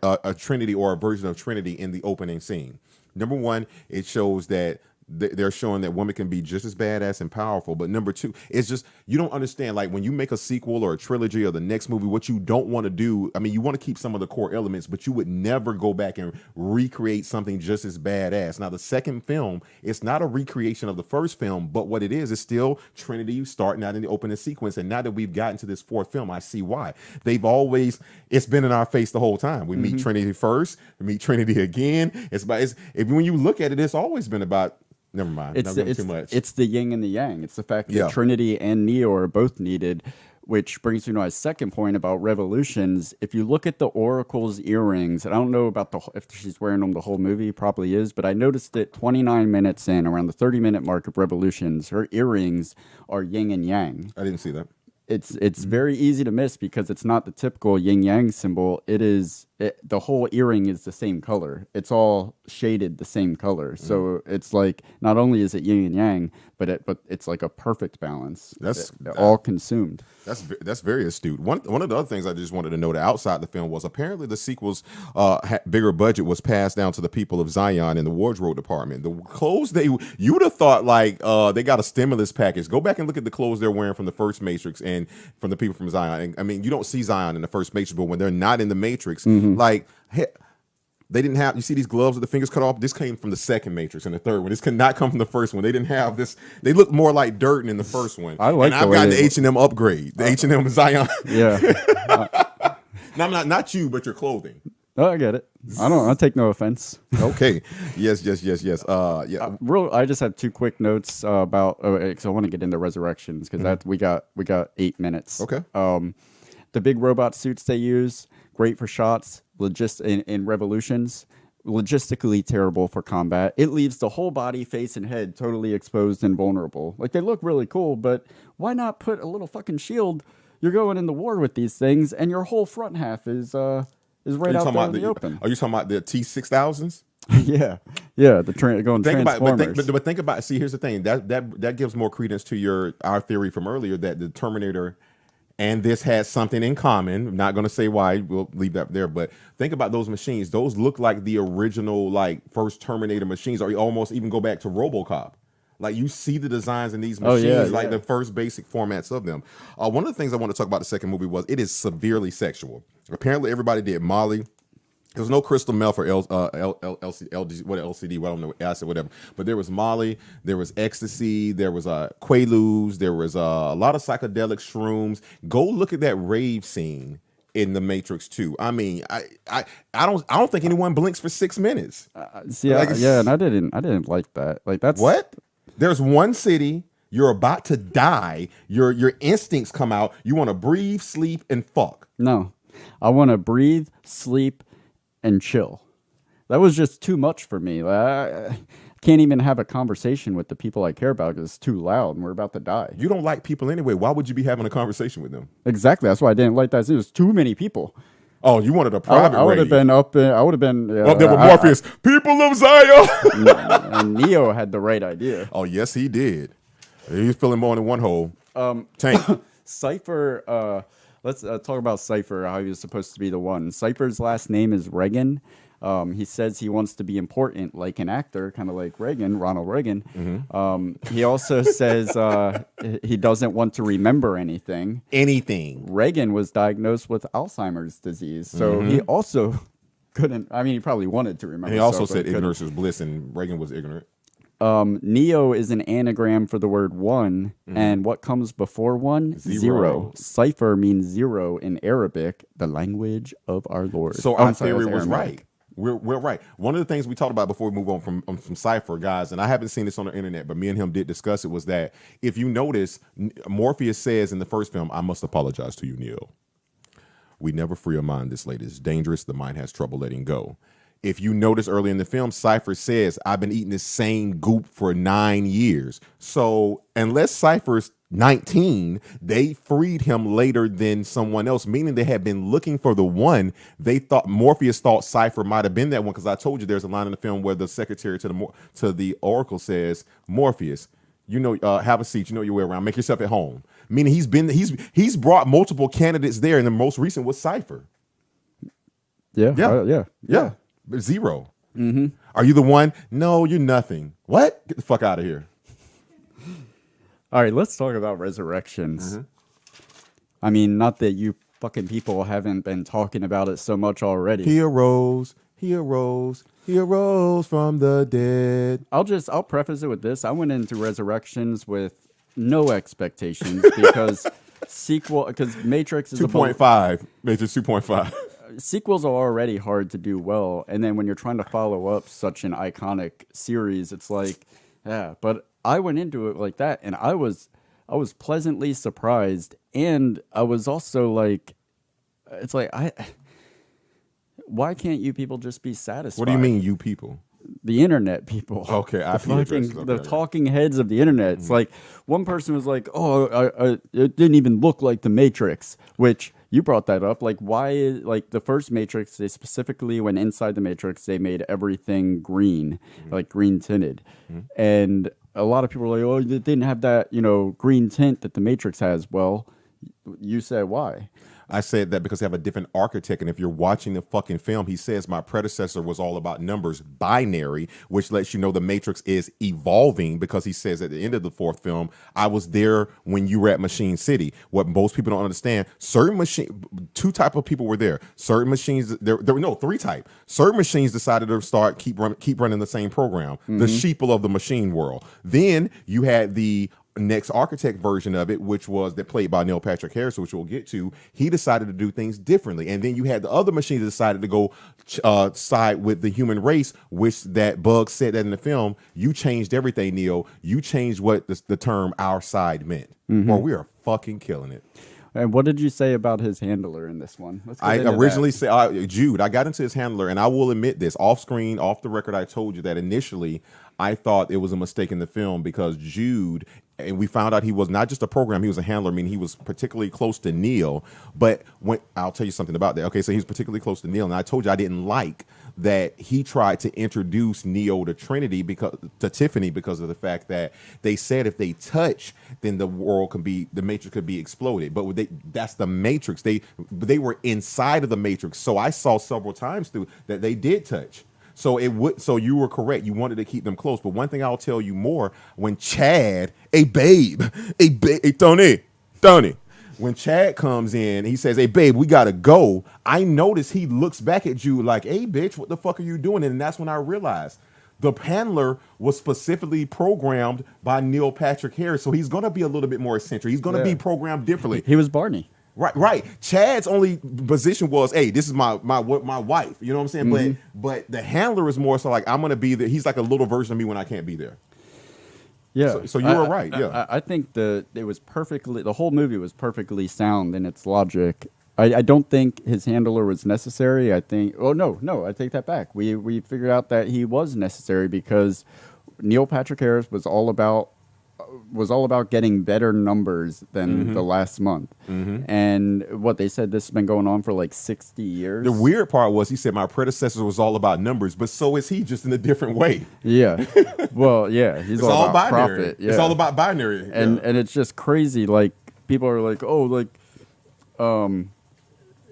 a Trinity or a version of Trinity in the opening scene. Number one, it shows that they're showing that women can be just as badass and powerful. But number two, it's just, you don't understand, like when you make a sequel or a trilogy or the next movie, what you don't want to do, I mean, you want to keep some of the core elements, but you would never go back and recreate something just as badass. Now, the second film, it's not a recreation of the first film, but what it is still Trinity starting out in the opening sequence. And now that we've gotten to this fourth film, I see why. It's been in our face the whole time. We meet Trinity first, we meet Trinity again. When you look at it, it's always been about, never mind. Too much. It's the yin and the yang. It's the fact that Trinity and Neo are both needed, which brings me to my second point about revolutions. If you look at the Oracle's earrings, and I don't know about if she's wearing them the whole movie, probably is, but I noticed that 29 minutes in, around the 30-minute mark of Revolutions, her earrings are yin and yang. I didn't see that. It's very easy to miss because it's not the typical yin yang symbol. The whole earring is the same color. It's all shaded the same color. So it's like not only is it yin and yang, but it's like a perfect balance. They're all consumed. That's very astute. One of the other things I just wanted to note outside the film was apparently the sequel's bigger budget was passed down to the people of Zion in the wardrobe department. The clothes you would have thought like they got a stimulus package. Go back and look at the clothes they're wearing from the first Matrix and from the people from Zion. And, I mean, you don't see Zion in the first Matrix, but when they're not in the Matrix, like. They didn't have, you see these gloves with the fingers cut off? This came from the second Matrix and the third one. This could not come from the first one. They didn't have this. They look more like dirt in the first one. I've got the H&M upgrade. The H&M Zion. Yeah. Now, not you, but your clothing. Oh, I get it. I take no offense. Okay. Yes. I just have two quick notes about, because I want to get into Resurrections, because we got 8 minutes. Okay. The big robot suits they use, great for shots. In Revolutions, logistically terrible for combat. It leaves the whole body, face, and head totally exposed and vulnerable. Like, they look really cool, but why not put a little fucking shield? You're going into war with these things, and your whole front half is right out there in the open. Are you talking about the T-6000s? Yeah. Going Transformers. But think about it. See, here's the thing. That gives more credence to our theory from earlier that the Terminator and this has something in common. I'm not going to say why. We'll leave that there. But think about those machines. Those look like the original, like, first Terminator machines, or you almost even go back to RoboCop. Like, you see the designs in these machines, the first basic formats of them. One of the things I want to talk about the second movie was it is severely sexual. Apparently, everybody did Molly. There was no crystal meth or LCD, well, I don't know, acid, whatever. But there was Molly, there was ecstasy, there was Quaaludes, there was a lot of psychedelic shrooms. Go look at that rave scene in The Matrix 2. I mean, I don't think anyone blinks for 6 minutes. And I didn't like that. Like, that's what? There's one city. You're about to die. Your instincts come out. You want to breathe, sleep, and fuck. No, I want to breathe, sleep, and chill. That was just too much for me. I can't even have a conversation with the people I care about because it's too loud and we're about to die. You don't like people anyway. Why would you be having a conversation with them? Exactly. That's why I didn't like that. It was too many people. Oh, you wanted a private I would have been up there were Morpheus. People of Zion. And Neo had the right idea. Oh, yes, he did. He's filling more than one hole. Tank. Cypher, let's talk about Cypher, how he was supposed to be the one. Cypher's last name is Reagan. He says he wants to be important like an actor, kind of like Reagan, Ronald Reagan. He also says he doesn't want to remember anything. Reagan was diagnosed with Alzheimer's disease, so he also couldn't. I mean, he probably wanted to remember. And he also stuff, but said ignorance is bliss, and Reagan was ignorant. Neo is an anagram for the word one, and what comes before one? Zero. Cypher means zero in Arabic, the language of our Lord. So our theory was right. We're right. One of the things we talked about before we move on from Cypher, guys, and I haven't seen this on the internet, but me and him did discuss it, was that if you notice, Morpheus says in the first film, I must apologize to you, Neo. We never free a mind this late. It's dangerous. The mind has trouble letting go. If you notice early in the film, Cypher says, I've been eating the same goop for 9 years. So unless Cypher's 19, they freed him later than someone else, meaning they had been looking for the one. They thought Morpheus thought Cypher might have been that one, because I told you there's a line in the film where the secretary to the Oracle says, Morpheus, you know, have a seat, you know your way around, make yourself at home. Meaning he's brought multiple candidates there, and the most recent was Cypher. Yeah. But zero. Are you the one? No, you're nothing. What? Get the fuck out of here. All right, let's talk about Resurrections. I mean, not that you fucking people haven't been talking about it so much already. He arose from the dead. I'll preface it with this. I went into Resurrections with no expectations because Matrix is 2.5. Matrix 2.5. Sequels are already hard to do well, and then when you're trying to follow up such an iconic series, it's like, yeah. But I went into it like that, and I was pleasantly surprised, and I was also like, it's like, why can't you people just be satisfied? What do you mean, you people? The internet people. Okay, the talking heads of the internet. It's like one person was like, "Oh, it didn't even look like the Matrix," which you brought that up. Like, why? Like the first Matrix, they specifically went inside the Matrix. They made everything green, like green tinted, and a lot of people were like, "Oh, it didn't have that, green tint that the Matrix has." Well, you said why? I said that because they have a different architect, and if you're watching the fucking film, he says my predecessor was all about numbers, binary, which lets you know the Matrix is evolving, because he says at the end of the fourth film, I was there when you were at Machine City. What most people don't understand, two type of people were there. Certain machines, there were three type. Certain machines decided to start keep running the same program, the sheeple of the machine world. Then you had the next architect version of it, which was that played by Neil Patrick Harris, which we'll get to. He decided to do things differently, and then you had the other machines that decided to go side with the human race, which that Bug said that in the film. You changed everything, Neo. You changed what the term "our side" meant. Well, we are fucking killing it. And what did you say about his handler in this one? I originally said Jude. I got into his handler, and I will admit this off screen, off the record. I told you that initially I thought it was a mistake in the film, because Jude, and we found out he was not just a program, he was a handler. I mean, he was particularly close to Neo. But I'll tell you something about that. Okay, so he was particularly close to Neo, and I told you I didn't like that he tried to introduce Neo to Trinity, to Tiffany, because of the fact that they said if they touch, then the Matrix could be exploded. But that's the Matrix. They were inside of the Matrix. So I saw several times through that they did touch. So you were correct. You wanted to keep them close. But one thing I'll tell you more, when Chad, Tony, when Chad comes in, he says, "Hey, babe, we gotta go." I notice he looks back at you like, "Hey, bitch, what the fuck are you doing?" And that's when I realized the handler was specifically programmed by Neil Patrick Harris. So he's gonna be a little bit more eccentric. He's gonna be programmed differently. He was Barney. Right. Chad's only position was, "Hey, this is my wife." You know what I'm saying? But the handler is more so like, I'm gonna be there. He's like a little version of me when I can't be there. Yeah. So you were right. Yeah. I think the whole movie was perfectly sound in its logic. I don't think his handler was necessary. I think. Oh no, I take that back. We figured out that he was necessary because Neil Patrick Harris was all about was all about getting better numbers than the last month. And what they said, this has been going on for like 60 years. The weird part was he said my predecessor was all about numbers, but so is he, just in a different way. Yeah. Well, yeah, he's It's all all about binary. profit. Yeah. It's all about binary. And it's just crazy. Like people are like, oh, like,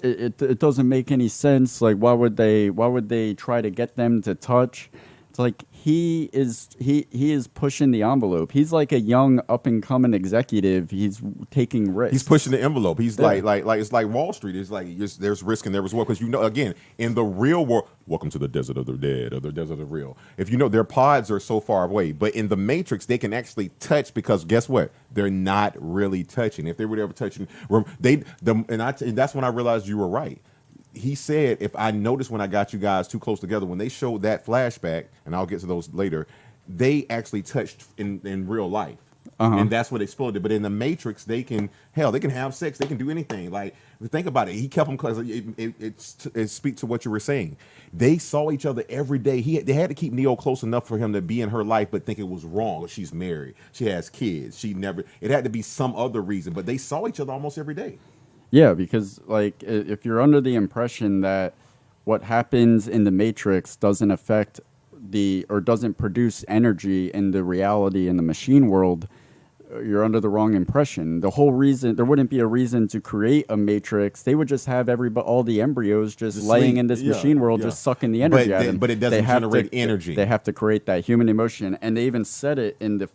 it doesn't make any sense. Like, why would they try to get them to touch? It's like he is pushing the envelope. He's like a young up and coming executive. He's taking risks. He's pushing the envelope. He's like it's like Wall Street. It's like there's risk and there was reward, because again, in the real world, welcome to the desert of the dead or the desert of real. If their pods are so far away, but in the Matrix they can actually touch, because guess what? They're not really touching. If they were ever touching, that's when I realized you were right. He said, if I noticed when I got you guys too close together, when they showed that flashback, and I'll get to those later, they actually touched in real life. And that's what exploded. But in the Matrix, they can have sex, they can do anything. Like, think about it. He kept them, because it speaks to what you were saying. They saw each other every day. They had to keep Neo close enough for him to be in her life, but think it was wrong. She's married, she has kids, it had to be some other reason. But they saw each other almost every day. Yeah, because like if you're under the impression that what happens in the Matrix doesn't affect or doesn't produce energy in the reality in the machine world, you're under the wrong impression. The whole reason, there wouldn't be a reason to create a Matrix. They would just have all the embryos just laying in this machine world, just sucking the energy out of them. But it doesn't generate energy. They have to create that human emotion, and they even said it in the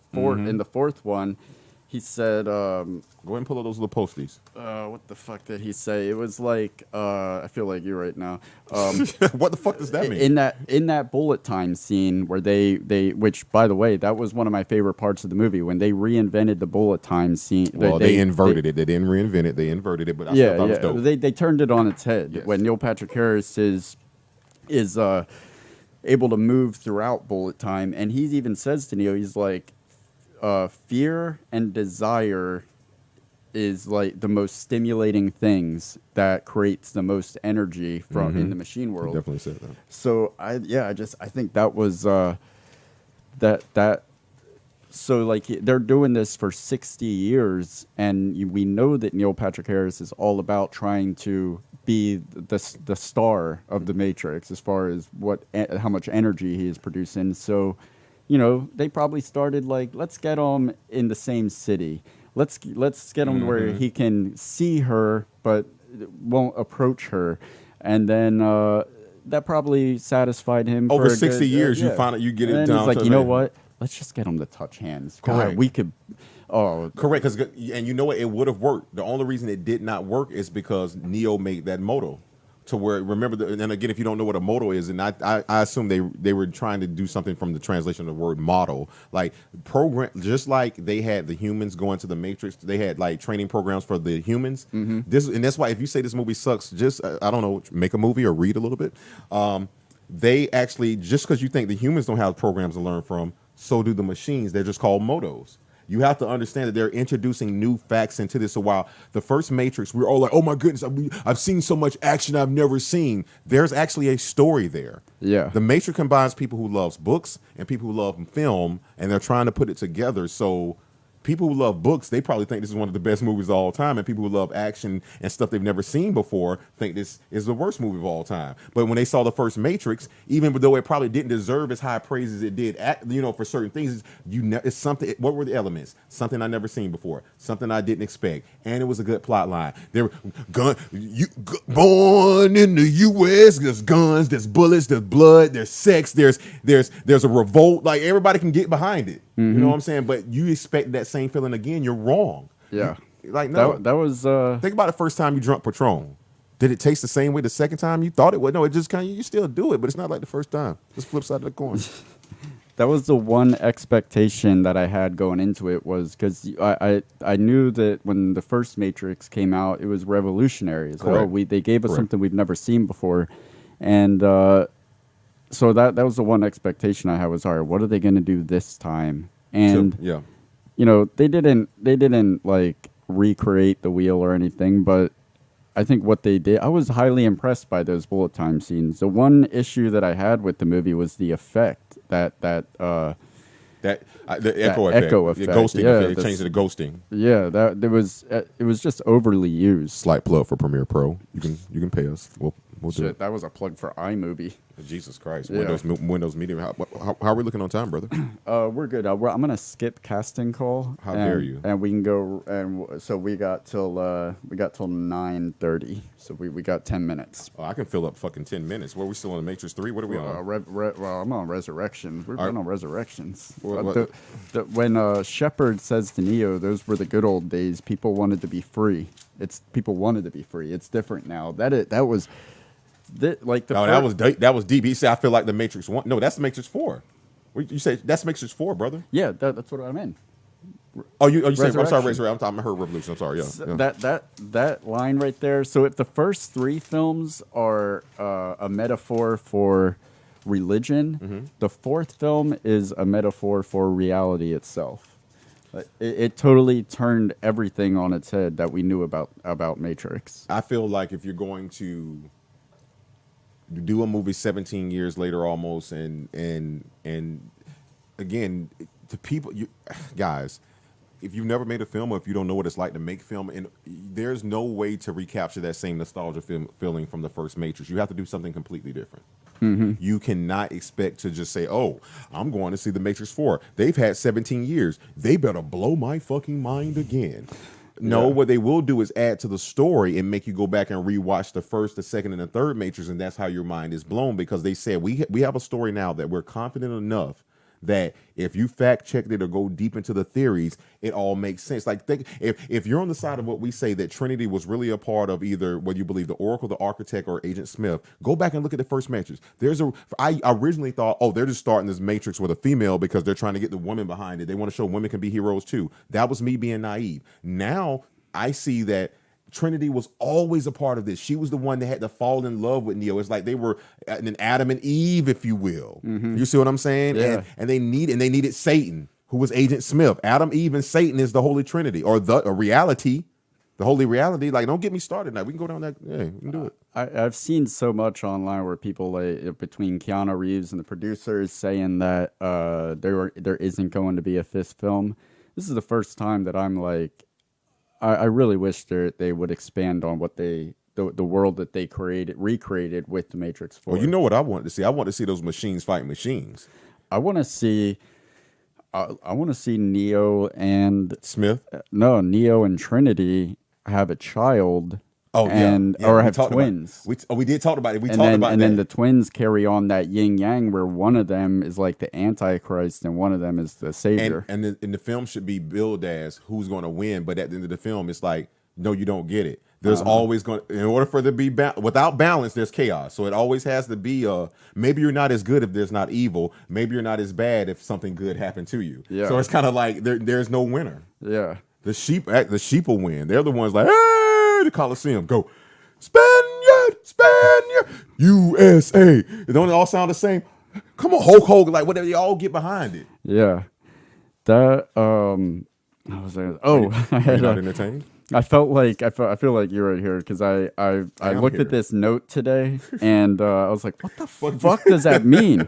fourth one. He said, go ahead and pull up those little posties. What the fuck did he say? It was like, I feel like you right now. What the fuck does that mean? In that bullet time scene where they which, by the way, that was one of my favorite parts of the movie, when they reinvented the bullet time scene. Well, they inverted it. They didn't reinvent it. They inverted it, but I thought that was dope. They turned it on its head. Yes. When Neil Patrick Harris is able to move throughout bullet time, and he even says to Neo, he's like, fear and desire is like the most stimulating things that creates the most energy from in the machine world. He definitely said that. So I think that was so like they're doing this for 60 years, and we know that Neil Patrick Harris is all about trying to be the star of the Matrix as far as how much energy he is producing. So they probably started like, let's get him in the same city. Let's get him where he can see her but won't approach her, and then that probably satified him. Over for 60 years, you find out you get it down. He's like, to what? Let's just get him to touch hands. Correct. God, we could. Oh, correct. And you know what? It would have worked. The only reason it did not work is because Neo made that moto. To where, remember, and again, if you don't know what a model is, and I assume they were trying to do something from the translation of the word model, like program, just like they had the humans going to the Matrix, they had like training programs for the humans. And that's why if you say this movie sucks, just I don't know, make a movie or read a little bit. They actually, just because you think the humans don't have programs to learn from, so do the machines. They're just called motos. You have to understand that they're introducing new facts into this. So while the first Matrix, we were all like, oh my goodness, I've seen so much action I've never seen. There's actually a story there. Yeah. The Matrix combines people who loves books and people who love film, and they're trying to put it together. So people who love books, they probably think this is one of the best movies of all time, and people who love action and stuff they've never seen before think this is the worst movie of all time. But when they saw the first Matrix, even though it probably didn't deserve as high praise as it did, for certain things, it's something. What were the elements? Something I never seen before, something I didn't expect, and it was a good plot line. There were born in the U.S. There's guns, there's bullets, there's blood, there's sex, there's a revolt. Like, everybody can get behind it. You know what I'm saying? But you expect that same feeling again, you're wrong. Yeah. No. That was think about the first time you drunk Patron. Did it taste the same way the second time you thought it would? No, it just you still do it, but it's not like the first time. It's flip side of the coin. That was the one expectation that I had going into it, was because I knew that when the first Matrix came out, it was revolutionary. It's like, they gave us something we've never seen before, and so that was the one expectation I had, was, all right, what are they going to do this time? And they didn't like recreate the wheel or anything, but I think what they did, I was highly impressed by those bullet time scenes. The one issue that I had with the movie was the effect that That the echo effect, the ghosting effect. They changed it to ghosting. Yeah, that it was just overly used. Slight plug for Premiere Pro. You can pay us. We'll do it. That was a plug for iMovie. Jesus Christ. Yeah. Windows Media. How are we looking on time, brother? We're good. I'm gonna skip casting call. How dare you? And we can go. And so we got till 9:30. So we got 10 minutes. Oh, I can fill up fucking 10 minutes. What are we still on the Matrix 3? What are we on? Well, I'm on Resurrections. We've been on Resurrections. What? When Shepard says to Neo, "Those were the good old days. People wanted to be free. People wanted to be free. It's different now." That was that was deep. He said, "I feel like the Matrix 1." No, that's the Matrix 4. You say that's Matrix 4, brother? Yeah, that's what I meant. Oh, you saying? I'm sorry, Resurrection. I heard Revolution. I'm sorry. Yeah. That line right there. So if the first 3 films are a metaphor for religion, the 4th film is a metaphor for reality itself. It totally turned everything on its head that we knew about Matrix. I feel like if you're going to do a movie 17 years later almost, and again, to people, guys, if you've never made a film or if you don't know what it's like to make film, and there's no way to recapture that same nostalgia feeling from the first Matrix. You have to do something completely different. You cannot expect to just say, "Oh, I'm going to see the Matrix 4. They've had 17 years. They better blow my fucking mind again." No, what they will do is add to the story and make you go back and rewatch the first, the second, and the third Matrix, and that's how your mind is blown, because they said we have a story now that we're confident enough that if you fact checked it or go deep into the theories, it all makes sense. Like, if you're on the side of what we say, that Trinity was really a part of either whether you believe the Oracle, the Architect, or Agent Smith, go back and look at the first Matrix. I originally thought, oh, they're just starting this Matrix with a female because they're trying to get the women behind it. They want to show women can be heroes too. That was me being naive. Now I see that Trinity was always a part of this. She was the one that had to fall in love with Neo. It's like they were an Adam and Eve, if you will. You see what I'm saying? Yeah. And they needed Satan, who was Agent Smith. Adam, Eve, and Satan is the Holy Trinity, or a reality, the holy reality. Like, don't get me started now. We can go down that. Yeah, we can do it. I've seen so much online where people, between Keanu Reeves and the producers, saying that there isn't going to be a 5th film. This is the first time that I'm like, I really wish they would expand on what the world that they recreated with the Matrix 4. Well, you know what I wanted to see? I want to see those machines fight machines. I want to see Neo and Smith. Neo and Trinity have a child. Oh, or have twins. We did talk about it. Then the twins carry on that yin yang, where one of them is like the Antichrist and one of them is the savior. And the film should be billed as who's going to win, but at the end of the film, it's like, no, you don't get it. There's always going, in order for there to be without balance, there's chaos. So it always has to be maybe you're not as good if there's not evil. Maybe you're not as bad if something good happened to you. Yeah. So it's kind of like there's no winner. Yeah. The sheep will win. They're the ones like, hey, the Coliseum, go, Spaniard, USA. They don't all sound the same. Come on, Hulk Hogan, like whatever. They all get behind it. Yeah. That I was like, oh, You're not entertained. I feel like you're right here because I looked at this note today and I was like, what the fuck does that mean?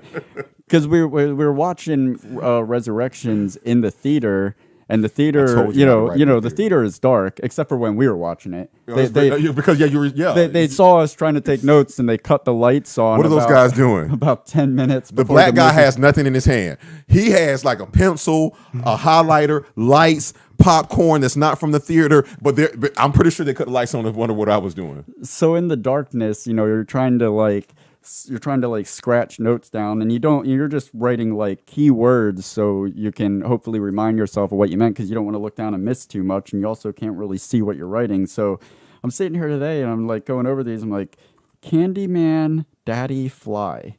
Because we were watching Resurrections in the theater. And the theater, the theater is dark, except for when we were watching it. They saw us trying to take notes, and they cut the lights on. What are those guys doing? About 10 minutes. The black guy has nothing in his hand. He has like a pencil, a highlighter, lights, popcorn that's not from the theater. But I'm pretty sure they cut the lights on and wonder what I was doing. So in the darkness, you're trying to scratch notes down, and you're just writing like keywords so you can hopefully remind yourself of what you meant, because you don't want to look down and miss too much, and you also can't really see what you're writing. So I'm sitting here today and I'm like going over these. I'm like, Candyman, Daddy, Fly.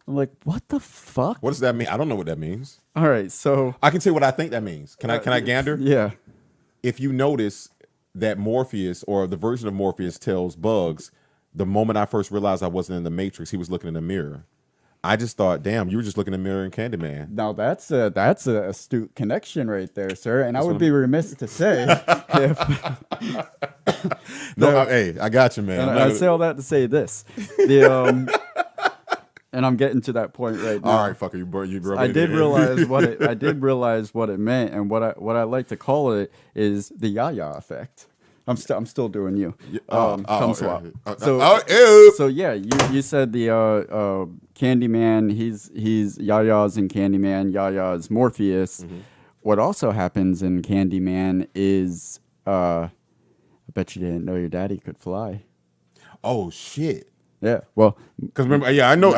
I'm like, what the fuck? What does that mean? I don't know what that means. All right, so I can tell you what I think that means. Can I gander? Yeah. If you notice that Morpheus, or the version of Morpheus, tells Bugs, the moment I first realized I wasn't in the Matrix, he was looking in the mirror. I just thought, damn, you were just looking in the mirror in Candyman. Now that's a astute connection right there, sir. And I would be remiss to say if hey, I got you, man. I say all that to say this. and I'm getting to that point right now. All right, fucker, you bro. I did realize what it meant, and what I like to call it is the Yaya effect. I'm still doing you. Come swap. So yeah, you said the Candyman. He's Yaya's in Candyman. Yaya's Morpheus. Mm-hmm. What also happens in Candyman is I bet you didn't know your daddy could fly. Oh shit. Yeah, well, because remember, I know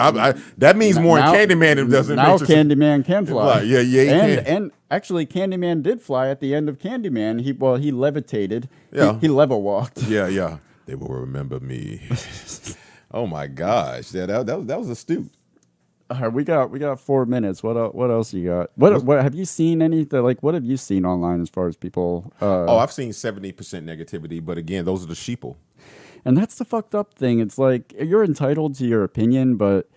that means more in Candyman than doesn't. Now Candyman can fly. Yeah, he can. And actually, Candyman did fly at the end of Candyman. He levitated. Yeah, he level walked. Yeah. They will remember me. Oh my gosh, yeah, that was astute. All right, we got 4 minutes. What else you got? What have you seen anything? Like, what have you seen online as far as people? I've seen 70% negativity, but again, those are the sheeple. And that's the fucked up thing. It's like, you're entitled to your opinion, but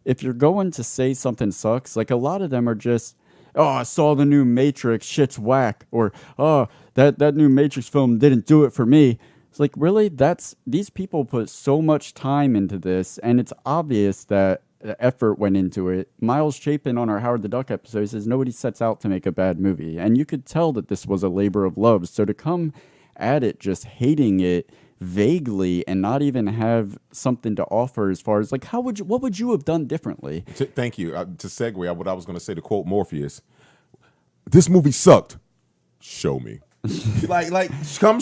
if you're going to say something sucks, like a lot of them are just, oh, I saw the new Matrix, shit's whack, or oh, that new Matrix film didn't do it for me. It's like, really? These people put so much time into this, and it's obvious that the effort went into it. Miles Chapin on our Howard the Duck episode says nobody sets out to make a bad movie, and you could tell that this was a labor of love. So to come at it just hating it vaguely and not even have something to offer as far as like what would you have done differently? Thank you. To segue, what I was going to say, to quote Morpheus, this movie sucked. Show me. like come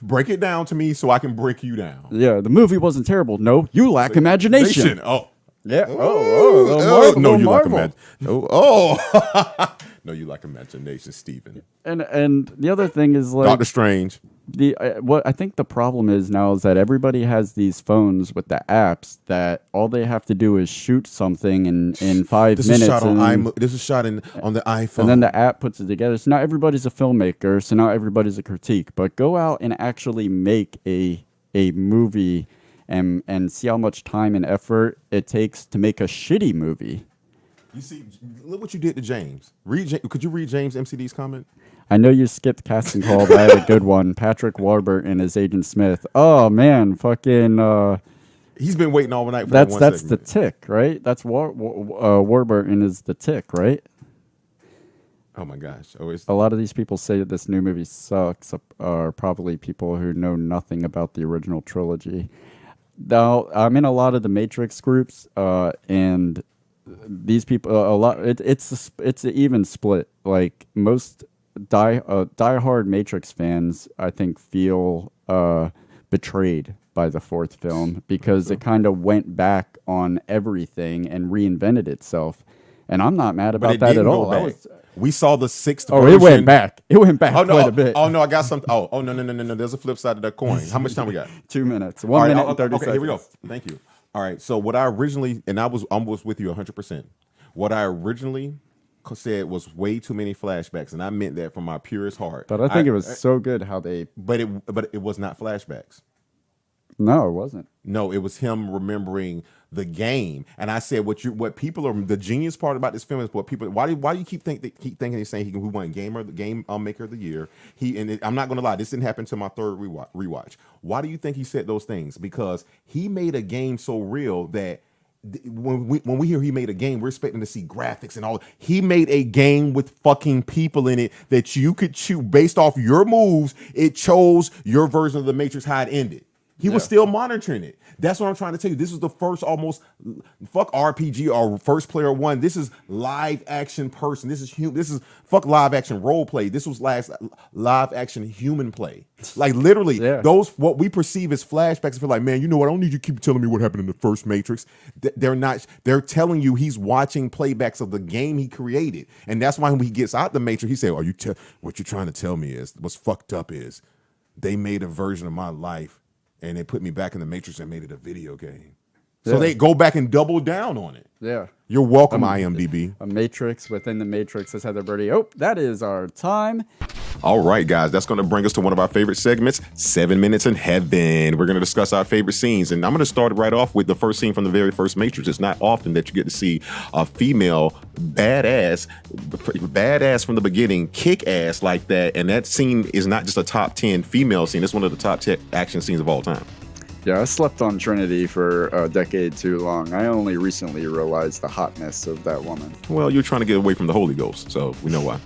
break it down to me so I can break you down. Yeah, the movie wasn't terrible. No, you lack imagination. Oh. Yeah. No, you lack imagination. No, you lack imagination, Stephen. And the other thing is like Doctor Strange. What I think the problem is now is that everybody has these phones with the apps that all they have to do is shoot something in 5 minutes. This is shot on the iPhone. And then the app puts it together. So not everybody's a filmmaker. So not everybody's a critique. But go out and actually make a movie and see how much time and effort it takes to make a shitty movie. You see, look what you did to James. Could you read James MCD's comment? I know you skipped casting call, but I had a good one. Patrick Warburton and his agent Smith. Oh man, fucking. He's been waiting all night for that's that one segment. The Tick, right? That's Warburton is the Tick, right? Oh my gosh! A lot of these people say that this new movie sucks. Are probably people who know nothing about the original trilogy. Now I'm in a lot of the Matrix groups, and these people a lot. It's an even split. Like most diehard Matrix fans, I think, feel betrayed by the fourth film because it kind of went back on everything and reinvented itself. And I'm not mad about that at all. We saw the sixth version. It went back. It went back quite a bit. Oh, no, I got something. Oh, no. There's a flip side of that coin. How much time we got? 2 minutes. 1 minute and 30 seconds. Here we go. Thank you. All right. So what I originally, and I was with you 100%. What I originally said was way too many flashbacks, and I meant that from my purest heart. But I think it was so good how they. But it was not flashbacks. No, it wasn't. No, it was him remembering the game. And I said, what people are, the genius part about this film is what people. Why do you keep thinking he's saying he won game maker of the year? I'm not going to lie, this didn't happen until my third rewatch. Why do you think he said those things? Because he made a game so real that. When we hear he made a game, we're expecting to see graphics and all. He made a game with fucking people in it that you could choose based off your moves. It chose your version of the Matrix, how it ended. He was still monitoring it. That's what I'm trying to tell you. This is the first almost fuck RPG or first player one. This is live action person. This is fuck live action role play. This was live action human play. Like literally, those what we perceive as flashbacks. Feel like, man, you know what? I don't need you to keep telling me what happened in the first Matrix. They're not. They're telling you he's watching playbacks of the game he created, and that's why when he gets out the Matrix, he said, what you're trying to tell me is what's fucked up is they made a version of my life. And they put me back in the Matrix and made it a video game. So they go back and double down on it. Yeah. You're welcome, IMDb. A Matrix within the Matrix, as Heather Birdie. Oh, that is our time. All right, guys, that's going to bring us to one of our favorite segments, 7 Minutes in Heaven. We're going to discuss our favorite scenes. And I'm going to start right off with the first scene from the very first Matrix. It's not often that you get to see a female badass from the beginning, kick ass like that. And that scene is not just a top 10 female scene. It's one of the top 10 action scenes of all time. Yeah, I slept on Trinity for a decade too long. I only recently realized the hotness of that woman. Well, you're trying to get away from the Holy Ghost, so we know why.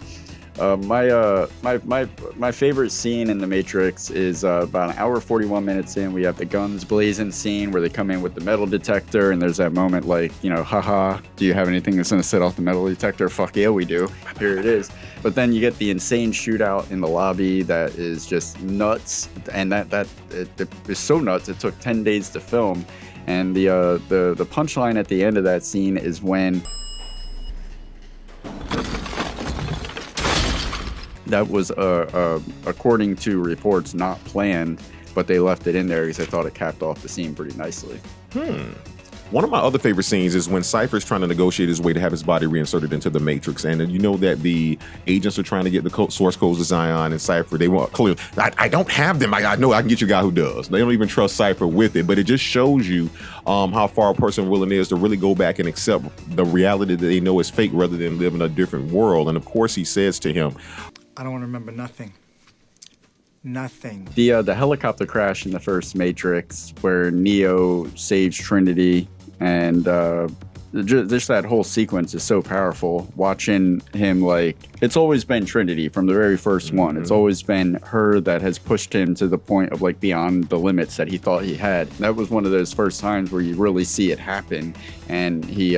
My favorite scene in The Matrix is about an hour 41 minutes in. We have the guns blazing scene where they come in with the metal detector, and there's that moment like, haha, do you have anything that's going to set off the metal detector? Fuck yeah, we do. Here it is. But then you get the insane shootout in the lobby that is just nuts, and it is so nuts it took 10 days to film. And the punchline at the end of that scene is when that was, according to reports, not planned, but they left it in there because they thought it capped off the scene pretty nicely. One of my other favorite scenes is when Cypher's trying to negotiate his way to have his body reinserted into the Matrix. And you know that the agents are trying to get the source codes to Zion and Cypher. They want clear. I don't have them. I know I can get you a guy who does. They don't even trust Cypher with it. But it just shows you how far a person willing is to really go back and accept the reality that they know is fake rather than live in a different world. And of course, he says to him, I don't want to remember nothing. Nothing. The helicopter crash in the first Matrix where Neo saves Trinity and just that whole sequence is so powerful. Watching him, like, it's always been Trinity from the very first one. It's always been her that has pushed him to the point of like beyond the limits that he thought he had. That was one of those first times where you really see it happen, and he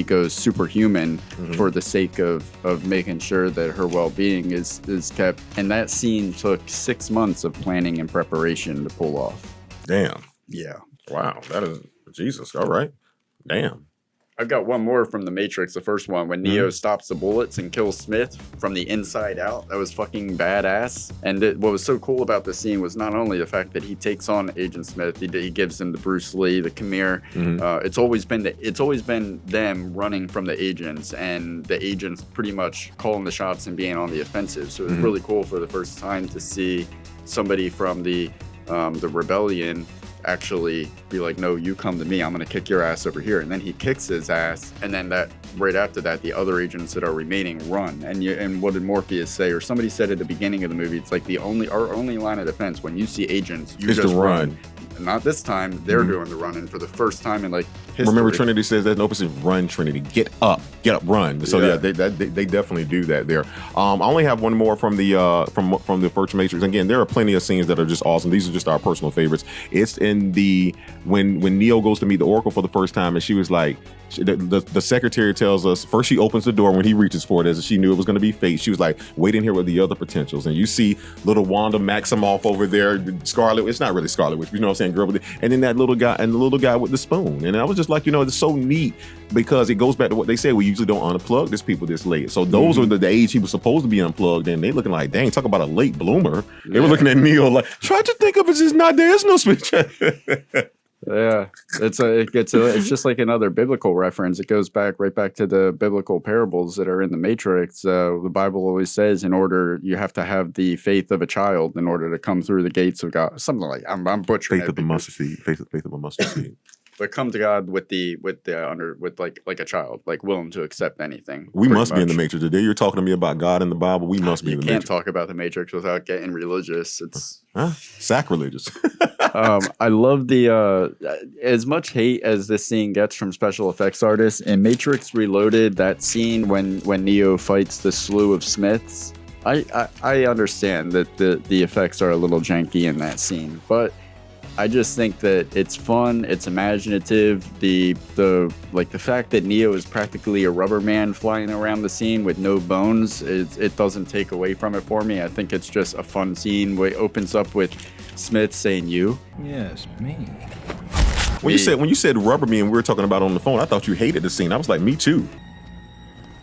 goes superhuman for the sake of making sure that her well-being is kept. And that scene took 6 months of planning and preparation to pull off. damn. Yeah. Wow. That is Jesus. All right. Damn. I've got one more from The Matrix, the first one, when Neo stops the bullets and kills Smith from the inside out. That was fucking badass. And what was so cool about the scene was not only the fact that he takes on Agent Smith, he gives him the Bruce Lee, the Khmer. It's always been them running from the agents, and the agents pretty much calling the shots and being on the offensive. So it was really cool for the first time to see somebody from the rebellion actually be like, no, you come to me, I'm gonna kick your ass over here. And then he kicks his ass, and then that right after that, the other agents that are remaining run. And what did Morpheus say, or somebody said at the beginning of the movie, it's like our only line of defense when you see agents, you just run. Not this time. They're doing the running for the first time in like history. Remember, Trinity says that. No, says run, Trinity. Get up, run. So yeah, they definitely do that there. I only have one more from the first Matrix. Again, there are plenty of scenes that are just awesome. These are just our personal favorites. It's in the when Neo goes to meet the Oracle for the first time, and she was like, the secretary tells us first, she opens the door when he reaches for it, as she knew it was going to be fate. She was like, wait in here with the other potentials, and you see little Wanda Maximoff over there, Scarlet. It's not really Scarlet Witch, you know what I'm saying, girl. And then that little guy and the little guy with the spoon. And I was just like, it's so neat because it goes back to what they say. We usually don't unplug these people this late. So those are the age he was supposed to be unplugged, and they looking like, dang, talk about a late bloomer. They were looking at Neo like, try to think of it as not there is no switch. Yeah, it's just like another biblical reference. It goes right back to the biblical parables that are in the Matrix. The Bible always says you have to have the faith of a child in order to come through the gates of God. Something like I'm butchering faith of a mustard seed. Faith of a mustard seed. But come to God with like a child, like willing to accept anything. We must be in the Matrix. The day you're talking to me about God in the Bible, we must be in the Matrix. You can't talk about the Matrix without getting religious. It's sacrilegious. I love the as much hate as this scene gets from special effects artists in Matrix Reloaded. That scene when Neo fights the slew of Smiths. I understand that the effects are a little janky in that scene, but I just think that it's fun, it's imaginative. The fact that Neo is practically a rubber man flying around the scene with no bones, it doesn't take away from it for me. I think it's just a fun scene where it opens up with Smith saying you. Yes, me. When you said rubber man, we were talking about on the phone, I thought you hated the scene. I was like, me too.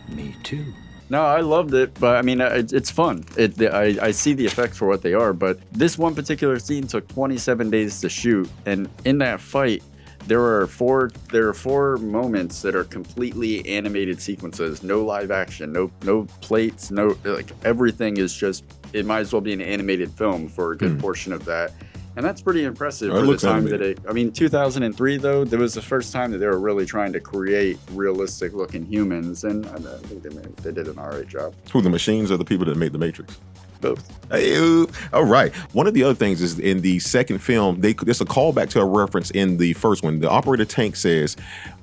Me too. No, I loved it, but I mean, it's fun. I see the effects for what they are, but this one particular scene took 27 days to shoot, and in that fight, there are four moments that are completely animated sequences. No live action, no plates, everything is just. It might as well be an animated film for a good portion of that. And that's pretty impressive Oh, it for the looks time that animated. I mean, 2003 though, there was the first time that they were really trying to create realistic looking humans, and I think they did an alright job. Who, the machines or the people that made the Matrix? Both. All right. One of the other things is in the second film, there's a callback to a reference in the first one. The operator Tank says,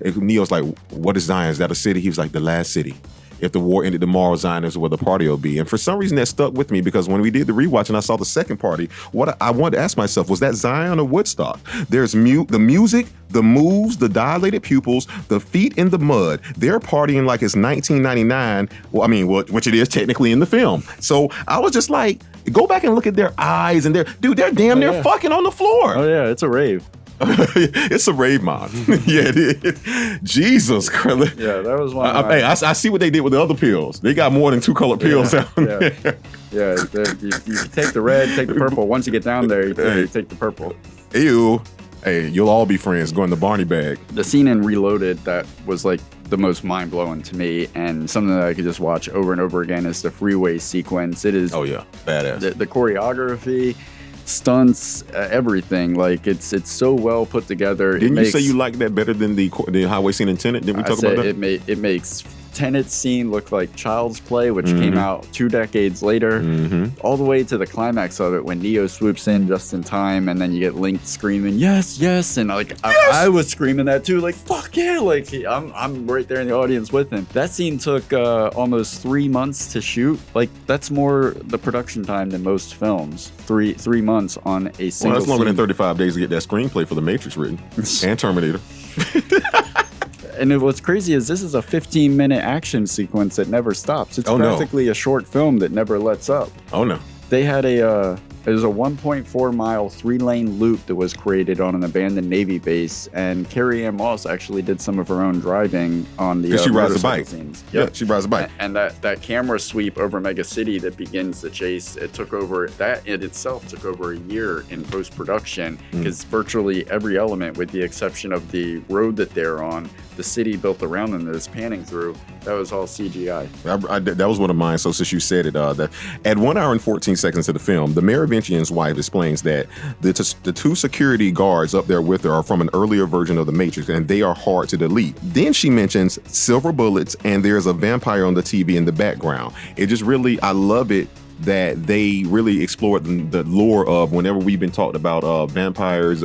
Neo's like, what is Zion? Is that a city? He was like, the last city. If the war ended tomorrow, Zion is where the party will be. And for some reason that stuck with me, because when we did the rewatch and I saw the second party, what I wanted to ask myself, was that Zion or Woodstock? There's the music, the moves, the dilated pupils, the feet in the mud. They're partying like it's 1999. Well, I mean, which it is technically in the film. So I was just like, go back and look at their eyes and they're damn near fucking on the floor. Oh yeah, it's a rave. It's a rave mod. Yeah, it is. Jesus Christ. Yeah, that was one. I see what they did with the other pills. They got more than 2 colored pills out there. Yeah, you take the red, take the purple. Once you get down there, you take the purple. Ew. Hey, you'll all be friends. Go in the Barney bag. The scene in Reloaded that was like the most mind-blowing to me, and something that I could just watch over and over again, is the freeway sequence. It is. Oh yeah, badass. The choreography, stunts, everything. Like it's so well put together. Didn't you say you liked that better than the highway scene in Tenet? Didn't we talk about that? It makes Tenet's scene look like Child's Play, which came out 2 decades later, all the way to the climax of it when Neo swoops in just in time, and then you get Link screaming yes, yes, and like yes! I was screaming that too, like fuck yeah, like I'm right there in the audience with him. That scene took almost 3 months to shoot. Like that's more the production time than most films. Three months on a single. Well, that's longer scene. than 35 days to get that screenplay for The Matrix written and Terminator. And what's crazy is this is a 15-minute action sequence that never stops. It's practically a short film that never lets up. Oh no. They had there's a 1.4 mile 3-lane loop that was created on an abandoned Navy base, and Carrie Ann Moss actually did some of her own driving on the she rides a bike. scenes. Yeah, she rides a bike. And that camera sweep over Mega City that begins the chase, it itself took over a year in post-production, because virtually every element, with the exception of the road that they're on, the city built around them that is panning through, that was all CGI. That was one of mine. So since you said it, that at 1 hour and 14 seconds of the film, the Merovingian's wife explains that the 2 security guards up there with her are from an earlier version of the Matrix, and they are hard to delete. Then she mentions silver bullets, and there's a vampire on the TV in the background. It just really, I love it that they really explored the lore of whenever we've been talking about vampires,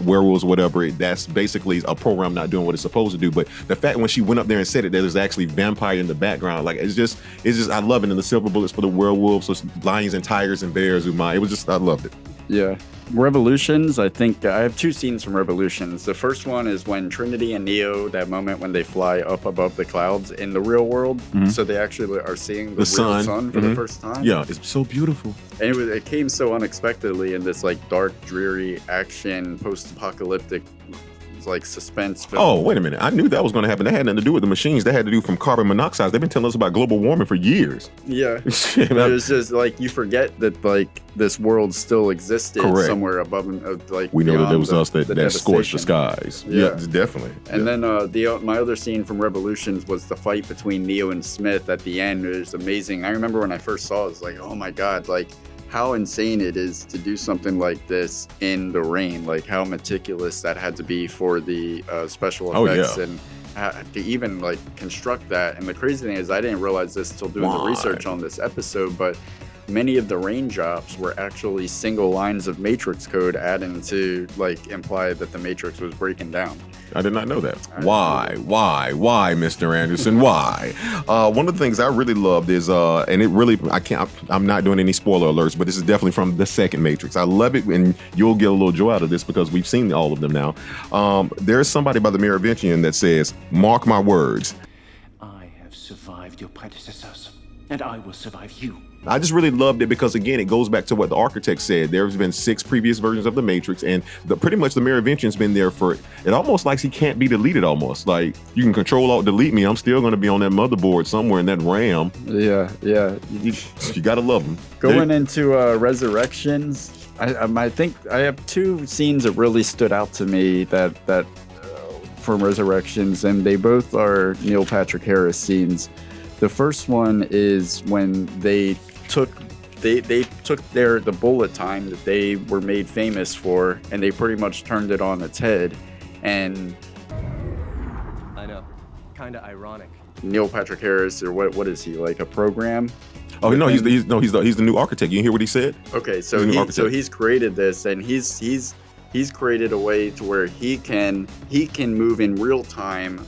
werewolves, whatever. That's basically a program not doing what it's supposed to do. But the fact when she went up there and said it, that there's actually vampire in the background, like it's just I love it. And the silver bullets for the werewolves, so lions and tigers and bears. I loved it. Yeah. Revolutions, I think I have 2 scenes from Revolutions. The first one is when Trinity and Neo, that moment when they fly up above the clouds in the real world. So they actually are seeing the real sun for the first time. Yeah, it's so beautiful. And it came so unexpectedly in this like dark, dreary action, post-apocalyptic like suspense film. Oh, wait a minute. I knew that was going to happen. That had nothing to do with the machines. That had to do from carbon monoxide. They've been telling us about global warming for years. Yeah. It was just like, you forget that like this world still existed somewhere above, like we know that there was us that scorched the devastation. skies. Yeah, definitely. And then my other scene from Revolutions was the fight between Neo and Smith at the end. It was amazing. I remember when I first saw it, I was like, oh my God, like how insane it is to do something like this in the rain, like how meticulous that had to be for the special effects and to even like construct that. And the crazy thing is I didn't realize this till doing the research on this episode, but many of the raindrops were actually single lines of Matrix code adding to like imply that the Matrix was breaking down. I did not know that. Why, Mr. Anderson? Why? One of the things I really loved is, and it really, I'm not doing any spoiler alerts, but this is definitely from the second Matrix. I love it, and you'll get a little joy out of this because we've seen all of them now. There's somebody by the Merovingian that says, mark my words. I have survived your predecessors, and I will survive you. I just really loved it because, again, it goes back to what the architect said. There's been 6 previous versions of the Matrix, and pretty much the Merovingian's been there for, it almost like he can't be deleted almost. Like, you can Control-Alt-Delete me, I'm still going to be on that motherboard somewhere in that RAM. Yeah. You got to love them. Going into Resurrections, I think I have 2 scenes that really stood out to me that from Resurrections, and they both are Neil Patrick Harris scenes. The first one is when they took they took the bullet time that they were made famous for, and they pretty much turned it on its head. And I know, kind of ironic. Neil Patrick Harris, or what is he, like a program? Oh no, he's the new architect. You hear what he said? Okay, so he's created this, and he's created a way to where he can move in real time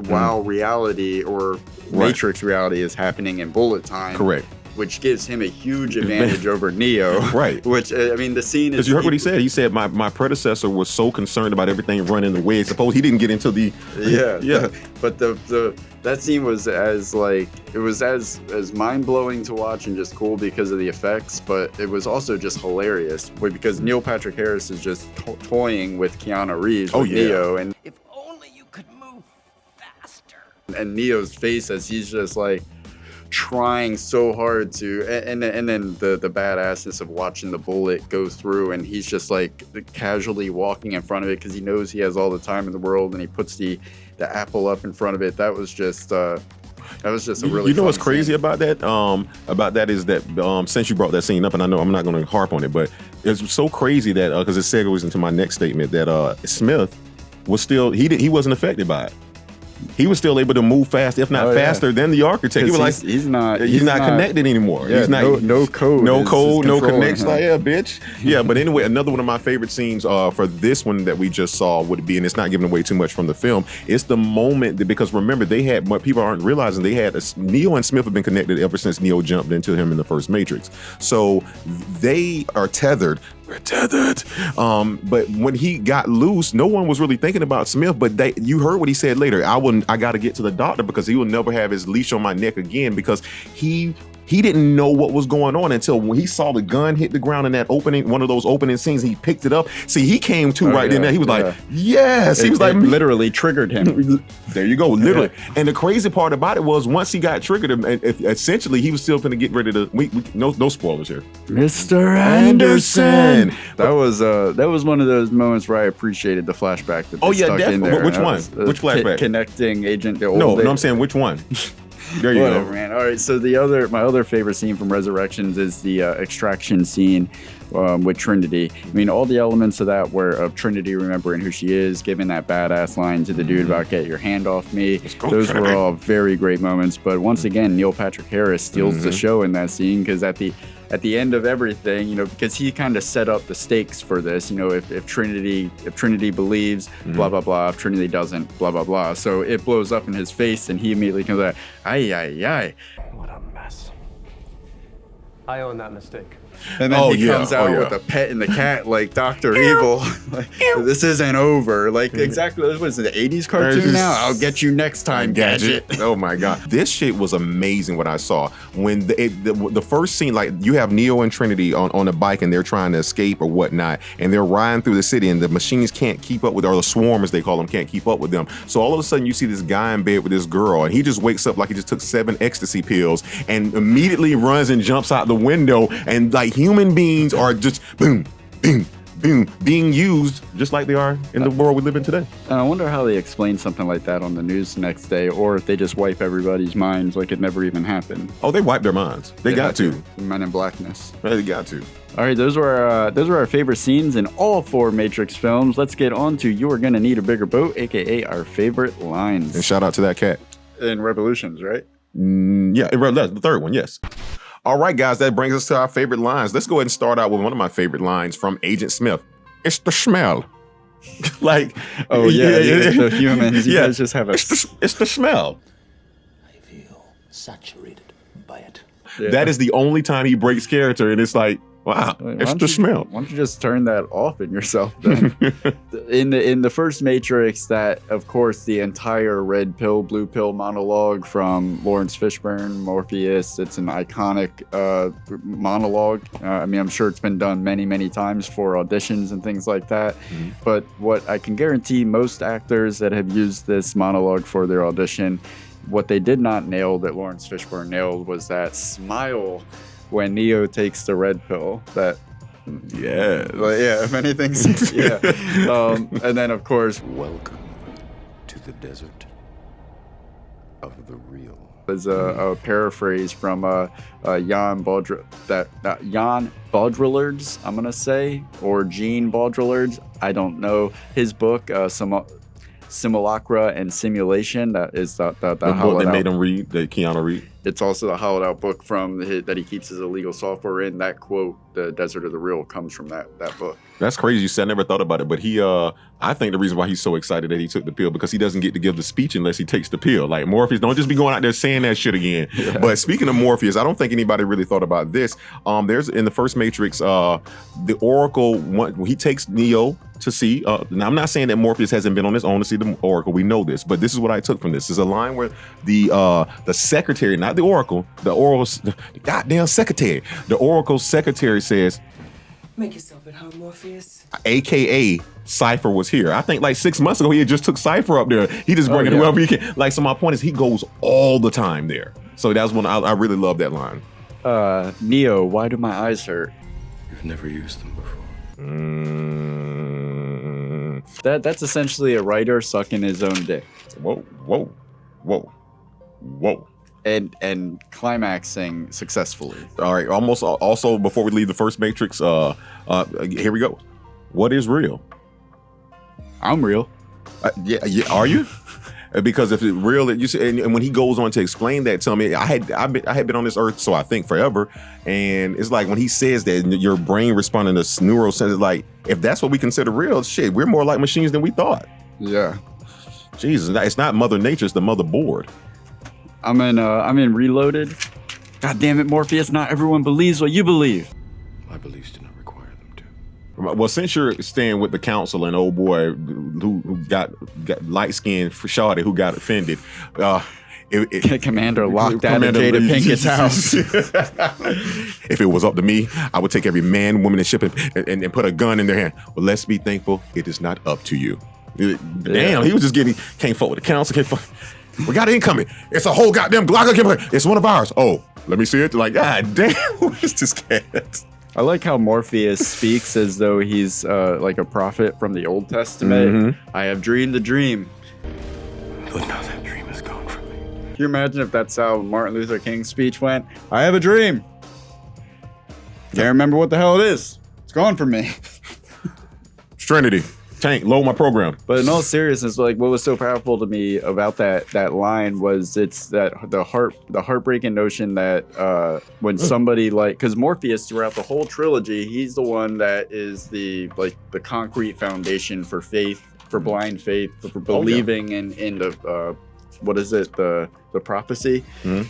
while reality or Matrix reality is happening in bullet time. Correct. Which gives him a huge advantage over Neo. Right. Which, I mean, the scene is... Because you heard what he said. He said, my predecessor was so concerned about everything running the way it's supposed. He didn't get into the... Yeah. But that scene was as mind-blowing to watch and just cool because of the effects, but it was also just hilarious because Neil Patrick Harris is just toying with Keanu Reeves with Neo. And if only you could move faster. And Neo's face as he's just like trying so hard to, and then the badassness of watching the bullet go through, and he's just like casually walking in front of it because he knows he has all the time in the world, and he puts the apple up in front of it. That was just a really. You know what's fun crazy scene. about that is that since you brought that scene up, and I know I'm not going to harp on it, but it's so crazy that because it segues into my next statement that Smith was still he wasn't affected by it. He was still able to move fast, if not faster, than the architect. He was like, he's not connected anymore. Yeah, he's not no code, no connects. Like, yeah, bitch. Yeah, but anyway, another one of my favorite scenes for this one that we just saw would be, and it's not giving away too much from the film. It's the moment that, because remember, they had what people aren't realizing, they had Neo and Smith have been connected ever since Neo jumped into him in the first Matrix. So they are tethered. We're tethered. But when he got loose, no one was really thinking about Smith, but you heard what he said later. I got to get to the doctor because he will never have his leash on my neck again, because he didn't know what was going on until when he saw the gun hit the ground in that opening, one of those opening scenes. He picked it up. See, he came to then there. He was like, yes. He was like, literally triggered him. There you go, literally. Yeah. And the crazy part about it was once he got triggered, essentially he was still going to get ready to. No spoilers here. Mr. Anderson. That was one of those moments where I appreciated the flashback that they stuck in there. Which one? Which flashback? Connecting Agent. No, I'm saying which one. There you go, man. All right, so my other favorite scene from Resurrections is the extraction scene with Trinity. I mean, all the elements of that were of Trinity remembering who she is, giving that badass line to the dude about "get your hand off me." Those were all very great moments. But once again, Neil Patrick Harris steals the show in that scene, because at the end of everything, because he kind of set up the stakes for this. If Trinity believes, blah blah blah. If Trinity doesn't, blah blah blah. So it blows up in his face, and he immediately comes out, "Ay ay ay." What a mess. I own that mistake. And then he comes out with a pet and the cat, like Dr. Evil. Like, this isn't over. Like, exactly. What was it, the 80s cartoon now? I'll get you next time, Gadget. Oh my God. This shit was amazing what I saw. When the first scene, like, you have Neo and Trinity on a bike and they're trying to escape or whatnot, and they're riding through the city and the machines can't keep up with, or the swarm as they call them, can't keep up with them. So all of a sudden you see this guy in bed with this girl, and he just wakes up like he just took 7 ecstasy pills and immediately runs and jumps out the window, and like human beings are just boom, boom, boom, being used just like they are in the world we live in today. And I wonder how they explain something like that on the news the next day, or if they just wipe everybody's minds like it never even happened. Oh, they wipe their minds. They got to. Men in Blackness. They got to. All right, those were our favorite scenes in all 4 Matrix films. Let's get on to "You Are Gonna Need a Bigger Boat," aka our favorite lines. And shout out to that cat. In Revolutions, right? Yeah, the third one, yes. All right, guys, that brings us to our favorite lines. Let's go ahead and start out with one of my favorite lines from Agent Smith. It's the smell. Like, oh yeah, the humans. You guys just have a. It's the smell. I feel saturated by it. Yeah. That is the only time he breaks character, and it's like, wow, it's the smell. Why don't you just turn that off in yourself then? in the first Matrix, that of course the entire red pill, blue pill monologue from Lawrence Fishburne, Morpheus, it's an iconic monologue. I mean, I'm sure it's been done many, many times for auditions and things like that. Mm-hmm. But what I can guarantee most actors that have used this monologue for their audition, what they did not nail that Lawrence Fishburne nailed was that smile when Neo takes the red pill. That, if anything, and then of course, welcome to the desert of the real. is a paraphrase from Jan Baudrillard's, I'm gonna say, or Jean Baudrillard's. I don't know his book, Simulacra and Simulation. That is the book they made him read, the Keanu Reeves. It's also the hollowed out book that he keeps his illegal software in. That quote, "The desert of the real," comes from that book. That's crazy. You said I never thought about it, but I think the reason why he's so excited that he took the pill because he doesn't get to give the speech unless he takes the pill. Like Morpheus, don't just be going out there saying that shit again. Yeah. But speaking of Morpheus, I don't think anybody really thought about this. There's in the first Matrix, the Oracle, he takes Neo to see. Now I'm not saying that Morpheus hasn't been on his own to see the Oracle. We know this, but this is what I took from this. There's a line where the secretary, not the Oracle, the goddamn secretary, the Oracle's secretary says, "Make yourself at home, Morpheus." AKA Cypher was here. I think like 6 months ago he had just took Cypher up there. He just bringing whoever he can. Like, so my point is he goes all the time there. So that's when I really love that line. Neo, why do my eyes hurt? You've never used them before. That's essentially a writer sucking his own dick. Whoa. And climaxing successfully. All right. Also, before we leave the first Matrix, here we go. What is real? I'm real. Yeah. Are you? Because if it's real, you see, and when he goes on to explain that to me, I had been on this earth, so I think forever, and it's like when he says that your brain responding to neurosensors, like if that's what we consider real, shit, we're more like machines than we thought. Yeah. Jesus, it's not Mother Nature, it's the motherboard. I'm in Reloaded. God damn it, Morpheus! Not everyone believes what you believe. My beliefs do not require them to. Well, since you're staying with the council and old boy who got light skinned for shawty who got offended, Commander locked out of Jada Pinkett's house. If it was up to me, I would take every man, woman, and ship and put a gun in their hand. But let's be thankful it is not up to you. Damn, he was just came forward with the council. We got incoming. It's a whole goddamn Glock. It's one of ours. Oh, let me see it. Like, God damn, who is this cat? I like how Morpheus speaks as though he's like a prophet from the Old Testament. Mm-hmm. I have dreamed the dream. But now that dream is gone from me. Can you imagine if that's how Martin Luther King's speech went? I have a dream. Can't remember what the hell it is. It's gone from me. Trinity. Tank, load my program. But in all seriousness, like what was so powerful to me about that line was it's that the heartbreaking notion that when somebody like, because Morpheus throughout the whole trilogy, he's the one that is the concrete foundation for faith, for blind faith, for believing in the what is it, the prophecy. Mm-hmm.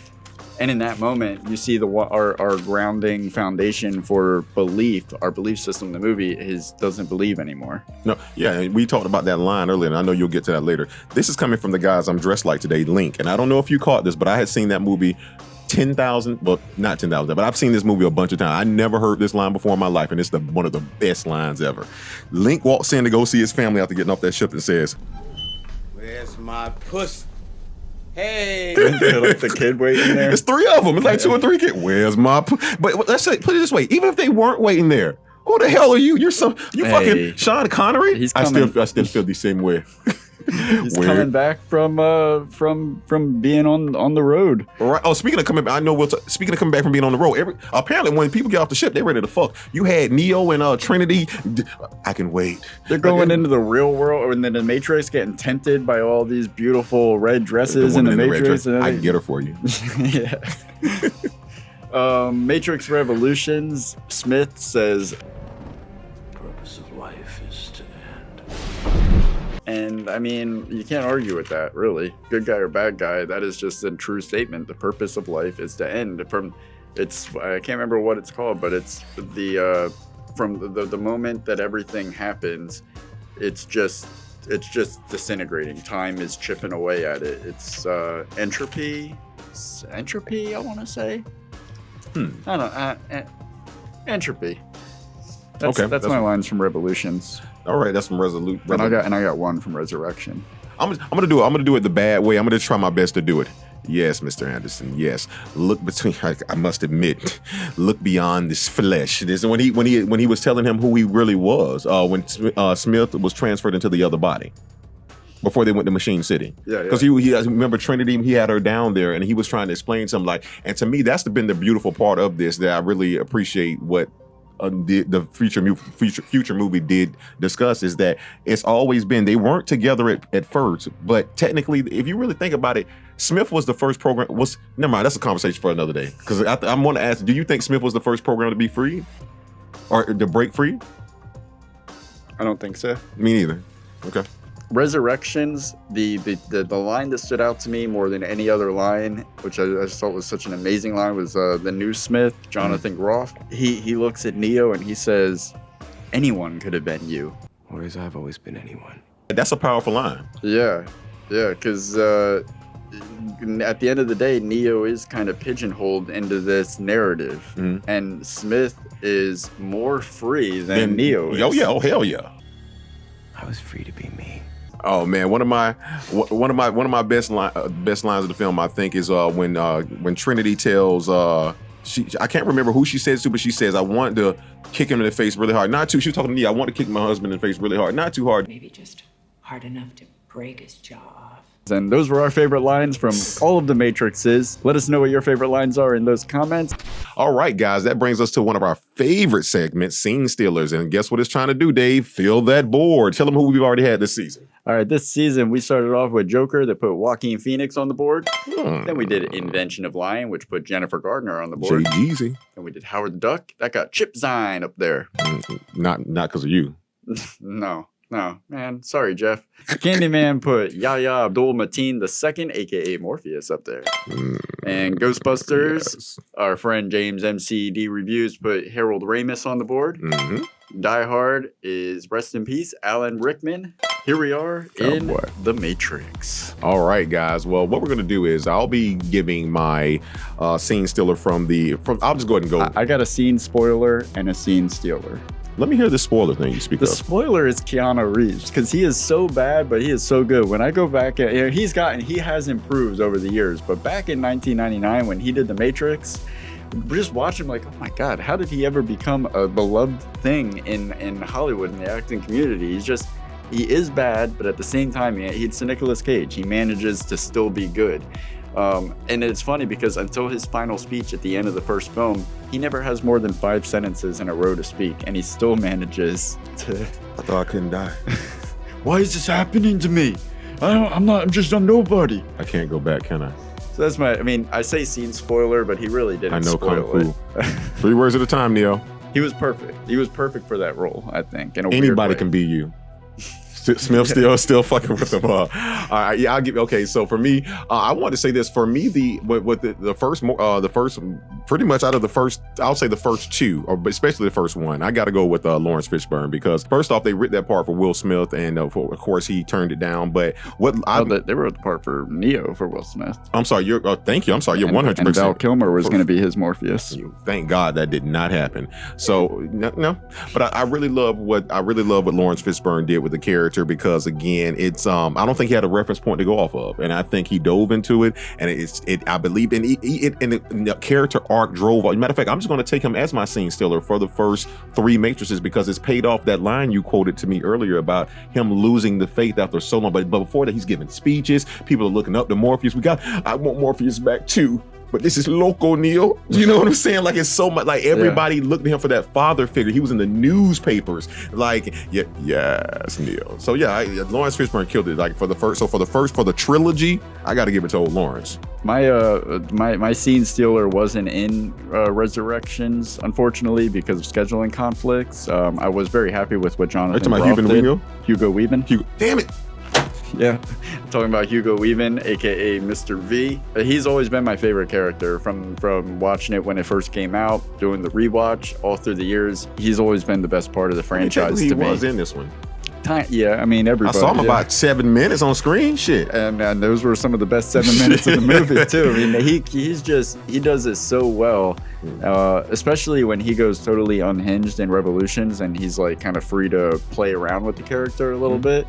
And in that moment, you see our grounding foundation for belief, our belief system in the movie doesn't believe anymore. No, yeah, we talked about that line earlier, and I know you'll get to that later. This is coming from the guys I'm dressed like today, Link. And I don't know if you caught this, but I had seen that movie 10,000, well, not 10,000, but I've seen this movie a bunch of times. I never heard this line before in my life, and it's one of the best lines ever. Link walks in to go see his family after getting off that ship and says, "Where's my pussy? Hey!" Like the kid waiting there. It's three of them. It's like 2 or 3 kids. Where's my? But let's say, put it this way: even if they weren't waiting there, who the hell are you? You're fucking Sean Connery. He's I coming. still feel the same way. He's coming back from being on the road. Right. Oh, speaking of coming back, I know speaking of coming back from being on the road. Apparently, when people get off the ship, they're ready to fuck. You had Neo and Trinity. I can wait. They're going into the real world, and then the Matrix getting tempted by all these beautiful red dresses in the Matrix. I can get her for you. Yeah. Matrix Revolutions. Smith says, The purpose of life is to end. and I mean, you can't argue with that, really. Good guy or bad guy, that is just a true statement. The purpose of life is to end. I can't remember what it's called, but it's from the moment that everything happens, it's just disintegrating. Time is chipping away at it. It's entropy, I want to say. I don't know. Entropy. That's my lines from Revolutions. All right, that's from Resolute. And I got one from Resurrection. I'm gonna do it the bad way. I'm gonna try my best to do it. Yes, Mr. Anderson. Yes. Look between. I must admit, look beyond this flesh. This when he was telling him who he really was. When Smith was transferred into the other body. before they went to Machine City. Yeah, Because he I remember Trinity, he had her down there and he was trying to explain something like, and to me, that's been the beautiful part of this that I really appreciate what the future movie did discuss is that it's always been, they weren't together at first, but technically, if you really think about it, Smith was the first program, never mind, that's a conversation for another day. Because I'm going to ask, do you think Smith was the first program to be free? Or to break free? I don't think so. Me neither. Okay. Resurrections, the line that stood out to me more than any other line, which I just thought was such an amazing line, was the new Smith, Jonathan Groff. He looks at Neo and he says, anyone could have been you. Whereas I've always been anyone. That's a powerful line. Yeah, because at the end of the day, Neo is kind of pigeonholed into this narrative, and Smith is more free than Neo is. Oh yeah, oh hell yeah. I was free to be me. Oh man, one of my best lines of the film, I think, is when Trinity tells I can't remember who she says to, but she says, I want to kick him in the face really hard. Not too, she was talking to me, I want to kick my husband in the face really hard. Not too hard. Maybe just hard enough to break his jaw off. And those were our favorite lines from all of the Matrixes. Let us know what your favorite lines are in those comments. All right, guys, that brings us to one of our favorite segments, Scene Stealers. And guess what it's trying to do, Dave? Fill that board. Tell them who we've already had this season. All right, this season we started off with Joker that put Joaquin Phoenix on the board. Then we did Invention of Lying, which put Jennifer Gardner on the board. Jay-Jeezy. And we did Howard the Duck. That got Chip Zien up there. Not because of you. No, man. Sorry, Jeff. Candyman put Yahya Abdul-Mateen II, a.k.a. Morpheus, up there. And Ghostbusters, our friend James MCD Reviews put Harold Ramis on the board. Die Hard is, rest in peace, Alan Rickman. Here we are in The Matrix. All right, guys. Well, what we're going to do is I'll be giving my scene stealer from I'll just go ahead and go. I got a scene spoiler and a scene stealer. Let me hear the spoiler thing you speak of. The spoiler is Keanu Reeves, because he is so bad, but he is so good. When I go back at, he has improved over the years, but back in 1999 when he did The Matrix, just watch him like, oh my God, how did he ever become a beloved thing in Hollywood, in the acting community? He is bad, but at the same time, it's Nicolas Cage. He manages to still be good. And it's funny because until his final speech at the end of the first film, he never has more than 5 sentences in a row to speak, and he still manages to... I thought I couldn't die. Why is this happening to me? I'm just a nobody. I can't go back, can I? So that's I say scene spoiler, but he really didn't spoil Kung Fu. 3 words at a time, Neo. He was perfect. He was perfect for that role, I think. Anybody can be you. Smith still fucking with them. All right, yeah, I'll give. Okay, so for me, I want to say this. For me, the first, pretty much out of the first, I'll say the first 2, or especially the first one, I got to go with Lawrence Fishburne, because first off, they writ that part for Will Smith, and of course he turned it down. But they wrote the part for Neo for Will Smith. I'm sorry. Thank you. I'm sorry. You're 100%. And Val Kilmer was going to be his Morpheus. Thank God that did not happen. So no. But I really love what Lawrence Fishburne did with the character. Because again, it's I don't think he had a reference point to go off of, and I think he dove into it, and I believe in it, and the character arc drove. Matter of fact, I'm just going to take him as my scene stealer for the first 3 Matrices, because it's paid off that line you quoted to me earlier about him losing the faith after so long. But before that, he's giving speeches. People are looking up to Morpheus. I want Morpheus back too. But this is local, Neo. You know what I'm saying? Like, it's so much, like, everybody looked at him for that father figure. He was in the newspapers. Like, yes, Neo. So yeah, Lawrence Fishburne killed it. Like, for the trilogy, I got to give it to old Lawrence. My scene stealer wasn't in Resurrections, unfortunately, because of scheduling conflicts. I was very happy with what Jonathan Groff did. Hugo Weaving. Damn it. Yeah, I'm talking about Hugo Weaving, aka Mr. V. He's always been my favorite character from watching it when it first came out, doing the rewatch all through the years. He's always been the best part of the franchise to me. He was in this one. Yeah, I mean, everybody. I saw him about 7 minutes on screen. Shit, and those were some of the best 7 minutes of the movie too. I mean, he does it so well, especially when he goes totally unhinged in Revolutions, and he's like kind of free to play around with the character a little bit.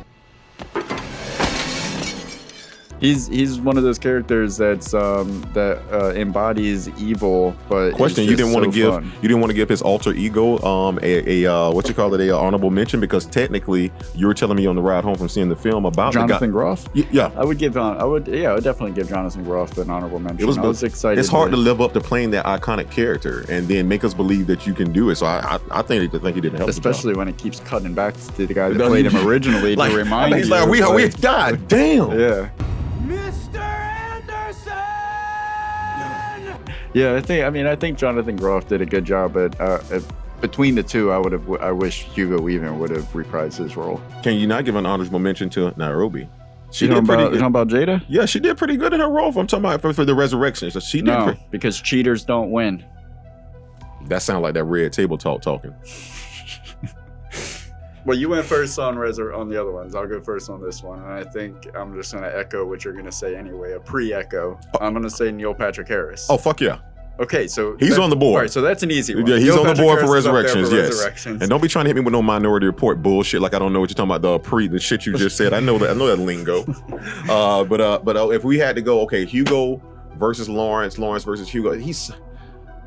He's one of those characters that's that embodies evil, but question: You didn't want to give his alter ego a what you call it, a honorable mention, because technically you were telling me on the ride home from seeing the film about Jonathan Groff. Yeah, I would definitely give Jonathan Groff an honorable mention. I was excited. It's hard to live up to playing that iconic character and then make us believe that you can do it. So I think he did a hell of a job. Especially when it keeps cutting back to the guy that played him originally to remind you. He's like, we God damn. Yeah. Yeah, I think Jonathan Groff did a good job, but between the two, I wish Hugo Weaving would have reprised his role. Can you not give an honorable mention to Nairobi? You talking about Jada? Yeah, she did pretty good in her role. I'm talking about for the Resurrection. So she did. Because cheaters don't win. That sounds like that red table talk talking. Well, you went first on the other ones. I'll go first on this one, and I think I'm just gonna echo what you're gonna say anyway. A pre-echo. I'm gonna say Neil Patrick Harris. Oh fuck yeah! Okay, so he's on the board. All right, so that's an easy one. Yeah, he's on the board for Resurrections. Yes. And don't be trying to hit me with no Minority Report bullshit. Like I don't know what you're talking about. The shit you just said. I know that lingo. But if we had to go, okay, Hugo versus Lawrence versus Hugo.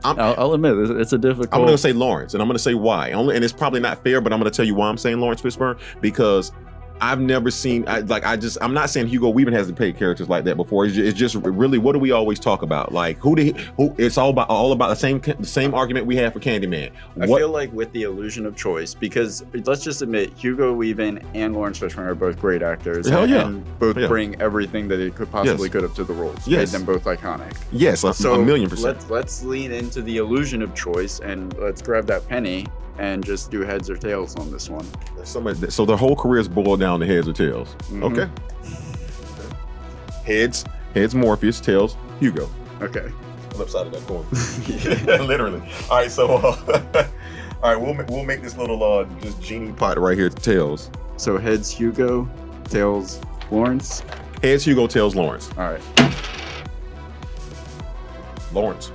I'll admit it's a difficult. I'm going to say Lawrence, and I'm going to say why. And it's probably not fair, but I'm going to tell you why I'm saying Lawrence Fishburne, because I've never seen, I'm not saying Hugo Weaving hasn't played characters like that before. It's just really, what do we always talk about? Like, it's all about the same argument we have for Candyman. I feel like with the illusion of choice, because let's just admit, Hugo Weaving and Lawrence Fishburne are both great actors. Hell yeah. And both bring everything that they could have to the roles. Yes. Made them both iconic. Yes, so a million percent. Let's lean into the illusion of choice and let's grab that penny and just do heads or tails on this one. So their whole career is boiled down to heads or tails. Mm-hmm. Okay. Heads Morpheus, tails Hugo. Okay. Flip side of that coin. Literally. All right, so all right, we'll make this little just genie pot right here, tails. So heads Hugo, tails Lawrence. Heads Hugo, tails Lawrence. All right. Lawrence.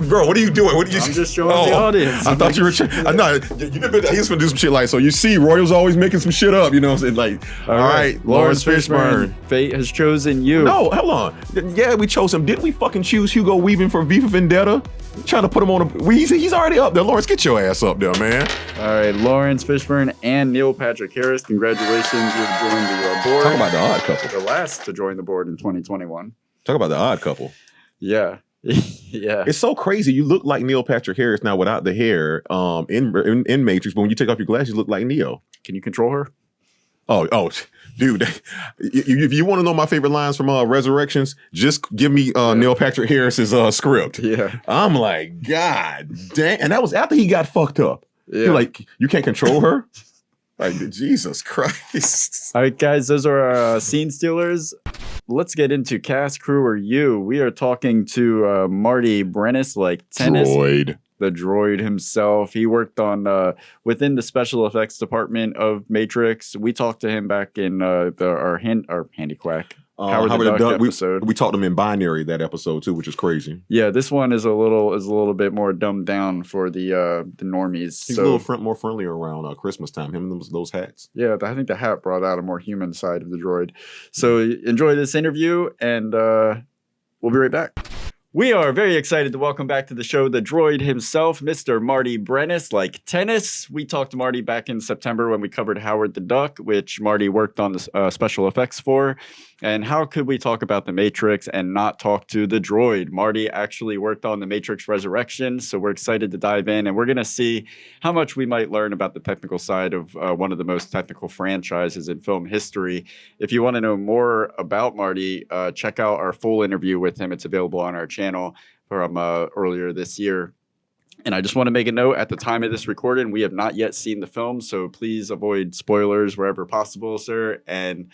Bro, what are you doing? I'm just showing the audience. I thought you were. He's gonna do some shit like, so you see, Royal's always making some shit up. You know what I'm saying? Like, all right, Lawrence Fishburne. Fate has chosen you. No, hold on. Yeah, we chose him. Didn't we fucking choose Hugo Weaving for V for Vendetta? Trying to put him on he's already up there. Lawrence, get your ass up there, man. All right, Lawrence Fishburne and Neil Patrick Harris. Congratulations, you've joined the board. Talk about the odd couple. The last to join the board in 2021. Talk about the odd couple. Yeah. Yeah, it's so crazy. You look like Neil Patrick Harris now without the hair in Matrix, but when you take off your glasses, you look like Neo. Can you control her? Oh, dude! If you want to know my favorite lines from Resurrections, just give me Neil Patrick Harris's script. Yeah, I'm like, God damn, and that was after he got fucked up. Yeah, you're like, you can't control her. Like, Jesus Christ! All right, guys, those are our scene stealers. Let's get into cast, crew, or you. We are talking to Marty Brennis, like tennis. Droid. The droid himself. He worked on within the special effects department of Matrix. We talked to him back in our Handiquack. Howard the Duck episode. We talked to him in binary that episode too, which is crazy. Yeah, this one is a little bit more dumbed down for the normies. He's a little more friendly around Christmas time. Him and those hats. Yeah, I think the hat brought out a more human side of the droid. So enjoy this interview, and we'll be right back. We are very excited to welcome back to the show the droid himself, Mr. Marty Brennis, like tennis. We talked to Marty back in September when we covered Howard the Duck, which Marty worked on the special effects for. And how could we talk about The Matrix and not talk to the droid? Marty actually worked on The Matrix Resurrection, so we're excited to dive in, and we're going to see how much we might learn about the technical side of one of the most technical franchises in film history. If you want to know more about Marty, check out our full interview with him. It's available on our channel from earlier this year. And I just want to make a note, at the time of this recording, we have not yet seen the film, so please avoid spoilers wherever possible, sir. And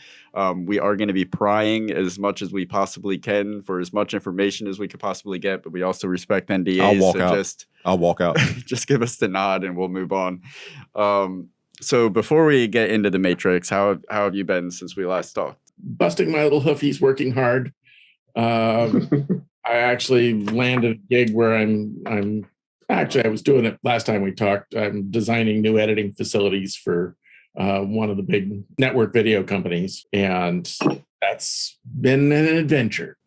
we are going to be prying as much as we possibly can for as much information as we could possibly get, but we also respect NDAs. I'll walk out. Just give us the nod and we'll move on. So before we get into The Matrix, how have you been since we last talked? Busting my little hoofies, working hard. I actually landed a gig where I was doing it last time we talked. I'm designing new editing facilities for one of the big network video companies. And that's been an adventure.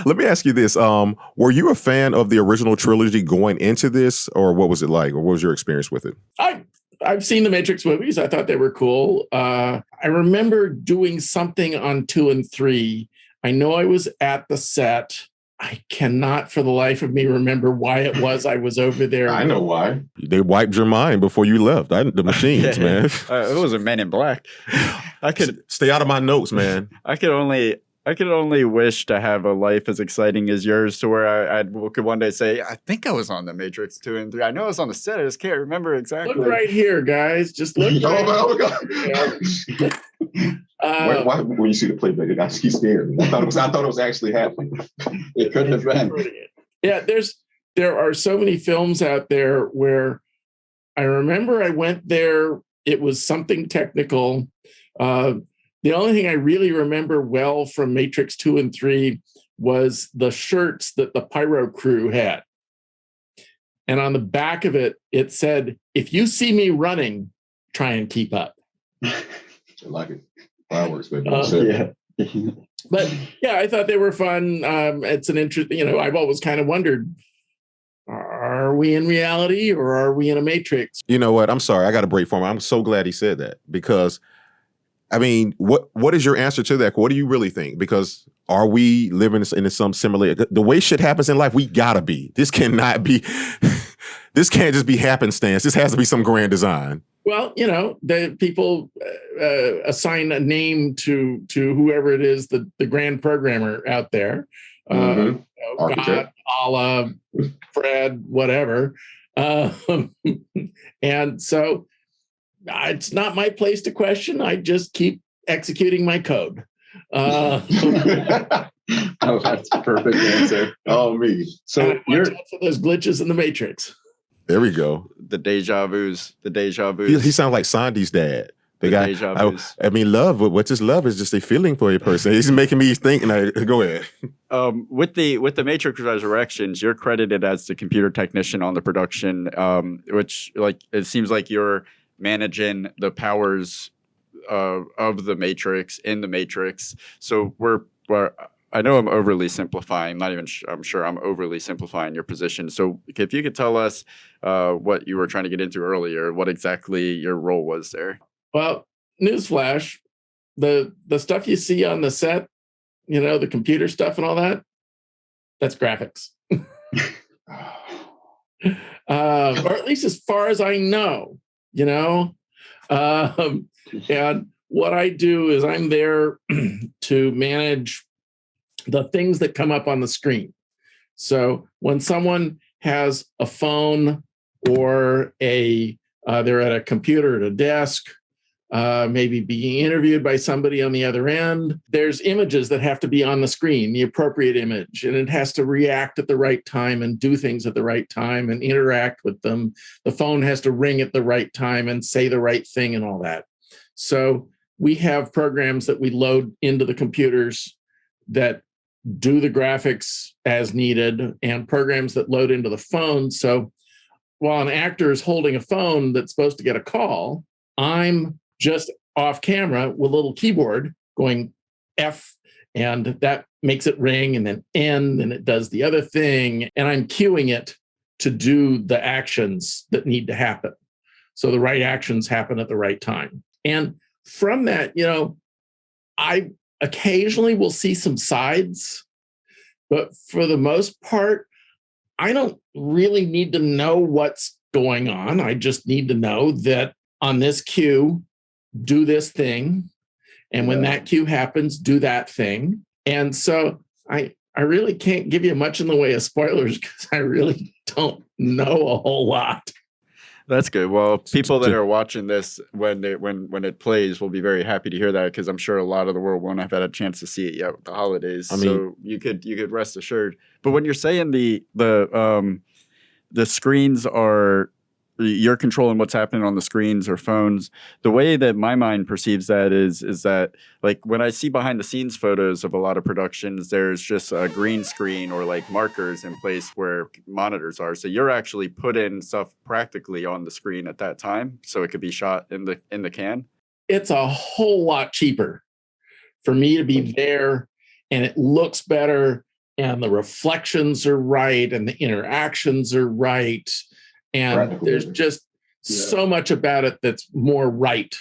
Let me ask you this. Were you a fan of the original trilogy going into this, or what was it like? Or what was your experience with it? I've seen the Matrix movies. I thought they were cool. I remember doing something on 2 and 3. I know I was at the set. I cannot for the life of me remember why it was I was over there. I know why. They wiped your mind before you left. The machines, man. It was a Men in Black. I could stay out of my notes, man. I could only wish to have a life as exciting as yours, to where I could one day say, I think I was on the Matrix 2 and 3. I know I was on the set. I just can't remember exactly. Look right here, guys. Just look. Oh my God. Why when you see the playback, it actually scared me. I thought it was actually happening. It couldn't have been. Yeah, there are so many films out there where I remember I went there. It was something technical. The only thing I really remember well from Matrix 2 and 3 was the shirts that the pyro crew had. And on the back of it, it said, "If you see me running, try and keep up." I like it. Fireworks, baby. Yeah. But yeah, I thought they were fun. It's an interest, I've always kind of wondered, are we in reality or are we in a Matrix? You know what? I'm sorry. I got to break for him. I'm so glad he said that, because I mean, what is your answer to that? What do you really think? Because are we living in some similar, the way shit happens in life, we gotta be. This cannot be, this can't just be happenstance. This has to be some grand design. Well, the people assign a name to whoever it is, the grand programmer out there. God, Allah, Fred, whatever. And so it's not my place to question. I just keep executing my code. Oh, that's a perfect answer. Oh, me. So you're for those glitches in the Matrix. There we go. The deja vus. He sounds like Sandy's dad. The guy. I mean, love. What's just love is just a feeling for a person. He's making me think. And go ahead. With the Matrix Resurrections, you're credited as the computer technician on the production, which it seems like you're managing the powers of the Matrix in the Matrix. So we're I know I'm overly simplifying. I'm sure I'm overly simplifying your position. So if you could tell us what you were trying to get into earlier, what exactly your role was there. Well, newsflash, the stuff you see on the set, the computer stuff and all that, that's graphics. Or at least as far as I know, and what I do is I'm there to manage the things that come up on the screen. So when someone has a phone or they're at a computer at a desk, maybe being interviewed by somebody on the other end, there's images that have to be on the screen, the appropriate image, and it has to react at the right time and do things at the right time and interact with them. The phone has to ring at the right time and say the right thing and all that. So we have programs that we load into the computers that do the graphics as needed, and programs that load into the phone. So while an actor is holding a phone that's supposed to get a call, I'm just off camera with a little keyboard going F, and that makes it ring, and then N, and it does the other thing. And I'm cueing it to do the actions that need to happen. So the right actions happen at the right time. And from that, I occasionally will see some sides, but for the most part, I don't really need to know what's going on. I just need to know that on this cue, do this thing. And when that cue happens, do that thing. And so I really can't give you much in the way of spoilers because I really don't know a whole lot. That's good. Well, people that are watching this when it plays will be very happy to hear that, because I'm sure a lot of the world won't have had a chance to see it yet with the holidays. So you could rest assured. But when you're saying the screens are you're controlling what's happening on the screens or phones. The way that my mind perceives that is that, like, when I see behind the scenes photos of a lot of productions, there's just a green screen or like markers in place where monitors are. So you're actually putting stuff practically on the screen at that time, so it could be shot in the can. It's a whole lot cheaper for me to be there, and it looks better, and the reflections are right, and the interactions are right. And there's just so much about it that's more right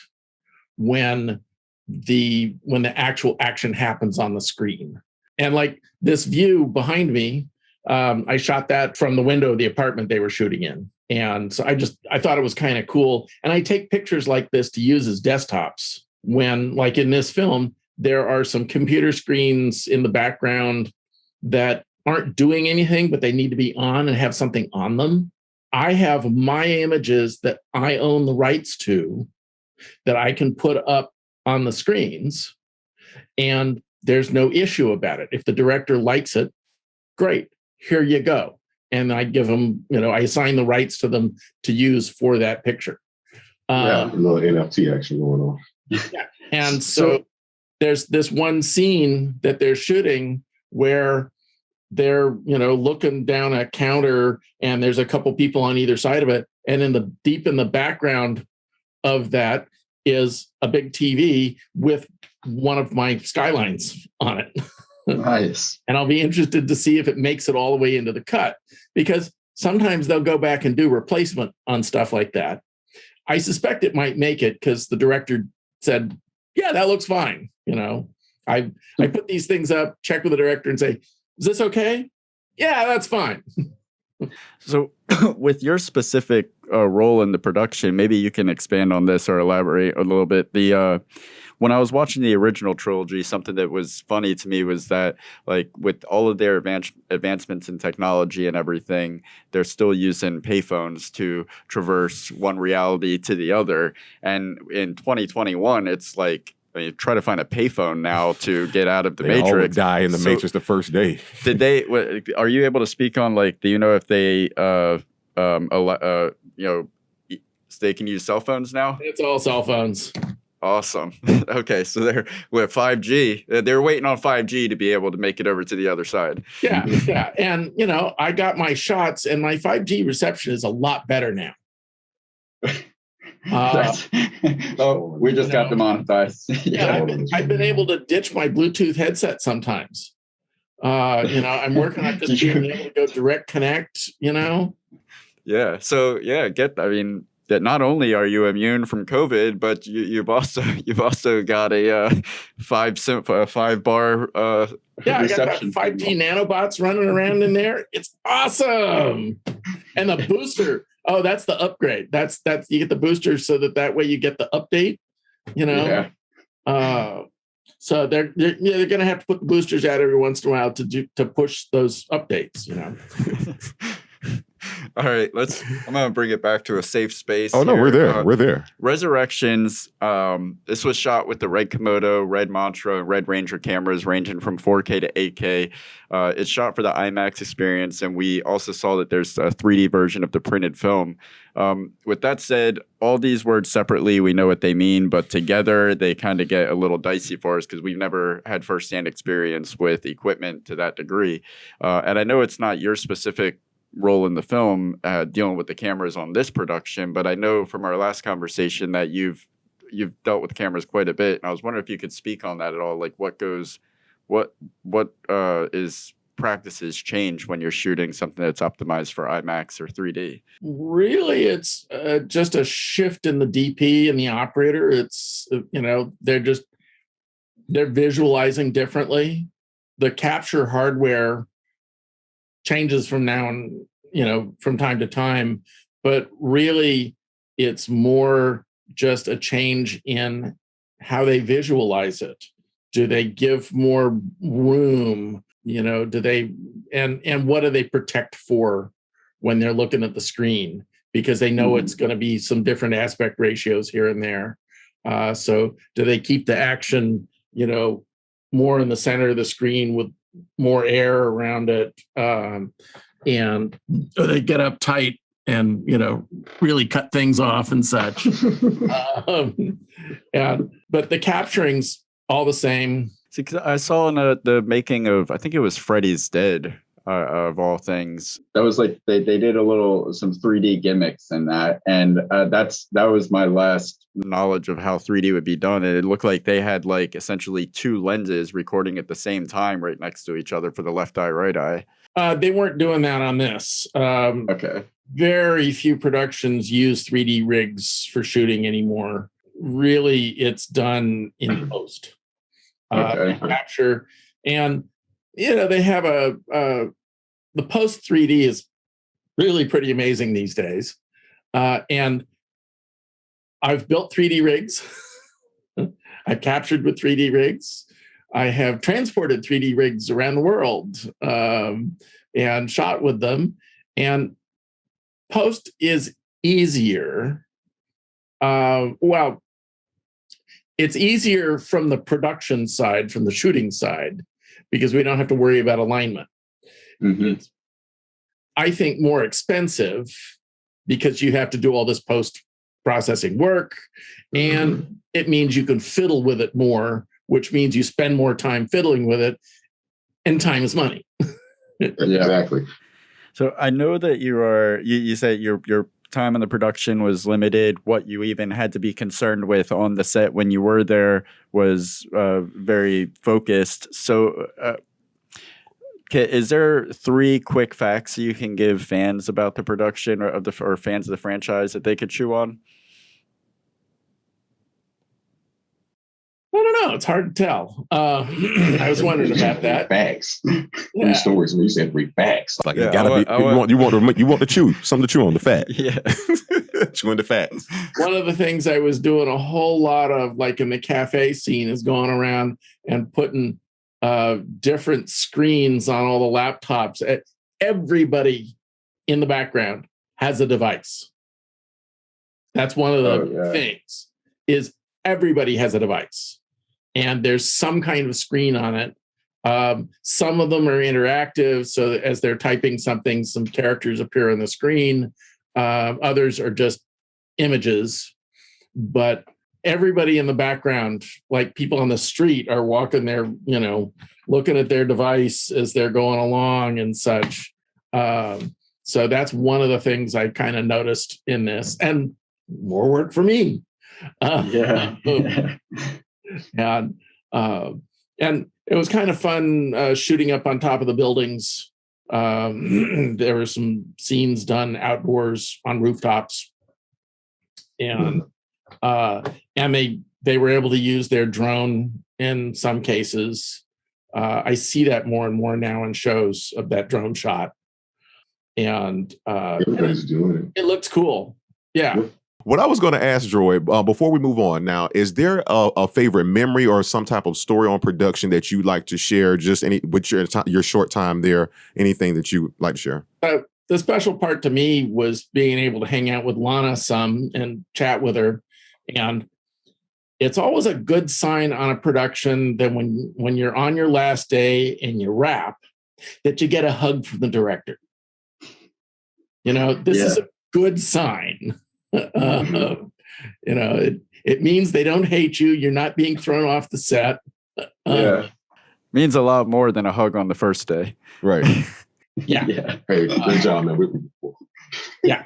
when the actual action happens on the screen. And like this view behind me, I shot that from the window of the apartment they were shooting in. And so I thought it was kind of cool. And I take pictures like this to use as desktops when, like in this film, there are some computer screens in the background that aren't doing anything, but they need to be on and have something on them. I have my images that I own the rights to that I can put up on the screens, and there's no issue about it. If the director likes it, great, here you go. And I give them, I assign the rights to them to use for that picture. A little NFT action going on. Yeah. And so there's this one scene that they're shooting where they're, looking down a counter and there's a couple people on either side of it. And deep in the background of that is a big TV with one of my skylines on it. Nice. And I'll be interested to see if it makes it all the way into the cut, because sometimes they'll go back and do replacement on stuff like that. I suspect it might make it because the director said, yeah, that looks fine. I put these things up, check with the director and say, is this okay? Yeah, that's fine. So with your specific role in the production, maybe you can expand on this or elaborate a little bit. When I was watching the original trilogy, something that was funny to me was that, like, with all of their advancements in technology and everything, they're still using payphones to traverse one reality to the other. And in 2021, it's like, try to find a payphone now to get out of the Matrix. All would die in the Matrix the first day. Are you able to speak on, like, do you know if they, they can use cell phones now? It's all cell phones. Awesome. Okay, so they're with 5G. They're waiting on 5G to be able to make it over to the other side. Yeah. And, I got my shots, and my 5G reception is a lot better now. We just got demonetized. I've been able to ditch my Bluetooth headset sometimes. I'm working on just being able to go direct connect, Yeah. So that not only are you immune from COVID, but you've also got a 5-bar I got that reception. 5G nanobots running around in there. It's awesome. And the booster. Oh, that's the upgrade. That's you get the booster so that way you get the update. Yeah. So they're going to have to put the boosters out every once in a while to push those updates. All right, I'm gonna bring it back to a safe space. Oh no, here. we're there. Resurrections. This was shot with the Red Komodo, Red Mantra, and Red Ranger cameras, ranging from 4K to 8K. It's shot for the IMAX experience, and we also saw that there's a 3D version of the printed film. With that said, all these words separately, we know what they mean, but together they kind of get a little dicey for us because we've never had firsthand experience with equipment to that degree. And I know it's not your specific role in the film dealing with the cameras on this production, but I know from our last conversation that you've dealt with cameras quite a bit, and I was wondering if you could speak on that at all, like what is practices change when you're shooting something that's optimized for IMAX or 3D? Really, it's just a shift in the DP and the operator. It's they're visualizing differently. The capture hardware changes from now and from time to time, but really it's more just a change in how they visualize it. Do they give more room? Do they and what do they protect for when they're looking at the screen? Because they know it's going to be some different aspect ratios here and there. So do they keep the action, more in the center of the screen with more air around it, and they get uptight and really cut things off and such. But the capturing's all the same. See, 'cause I saw in the making of, I think it was Freddy's Dead, of all things. That was like they did some 3D gimmicks in that, and that was my last knowledge of how 3D would be done. And it looked like they had like essentially two lenses recording at the same time right next to each other for the left eye, right eye. They weren't doing that on this. Okay. Very few productions use 3D rigs for shooting anymore. Really, it's done in post. Capture, and they have the post 3D is really pretty amazing these days. And I've built 3D rigs. I've captured with 3D rigs. I have transported 3D rigs around the world and shot with them. And post is easier. Well, it's easier from the production side, from the shooting side, because we don't have to worry about alignment. It's, I think, more expensive because you have to do all this post-processing work, and it means you can fiddle with it more, which means you spend more time fiddling with it, and time is money. Exactly. So I know that you said your time in the production was limited. What you even had to be concerned with on the set when you were there was very focused. So is there 3 quick facts you can give fans about the production or fans of the franchise that they could chew on? I don't know. It's hard to tell. I was wondering about that. Facts. 3 stories when you said 3 facts. Like it gotta be. You want to chew something to chew on the fact. Yeah, chewing the facts. One of the things I was doing a whole lot of, like in the cafe scene, is going around and putting different screens on all the laptops. Everybody in the background has a device. That's one of the things. Is everybody has a device, and there's some kind of screen on it. Some of them are interactive, so that as they're typing something, some characters appear on the screen. Others are just images, but everybody in the background, like people on the street, are walking there, looking at their device as they're going along and such. So that's one of the things I kind of noticed in this, and more work for me. And it was kind of fun shooting up on top of the buildings. There were some scenes done outdoors on rooftops, and they were able to use their drone in some cases. I see that more and more now in shows of that drone shot, and everybody's doing it. It looks cool. Yeah. What I was going to ask, Droid, before we move on now, is there a favorite memory or some type of story on production that you'd like to share? Just with your short time there, anything that you like to share? The special part to me was being able to hang out with Lana some and chat with her, and it's always a good sign on a production that when you're on your last day and you wrap, that you get a hug from the director. This is a good sign. It means they don't hate you. You're not being thrown off the set. Means a lot more than a hug on the first day. Right. Yeah. Hey, good job, man. Yeah.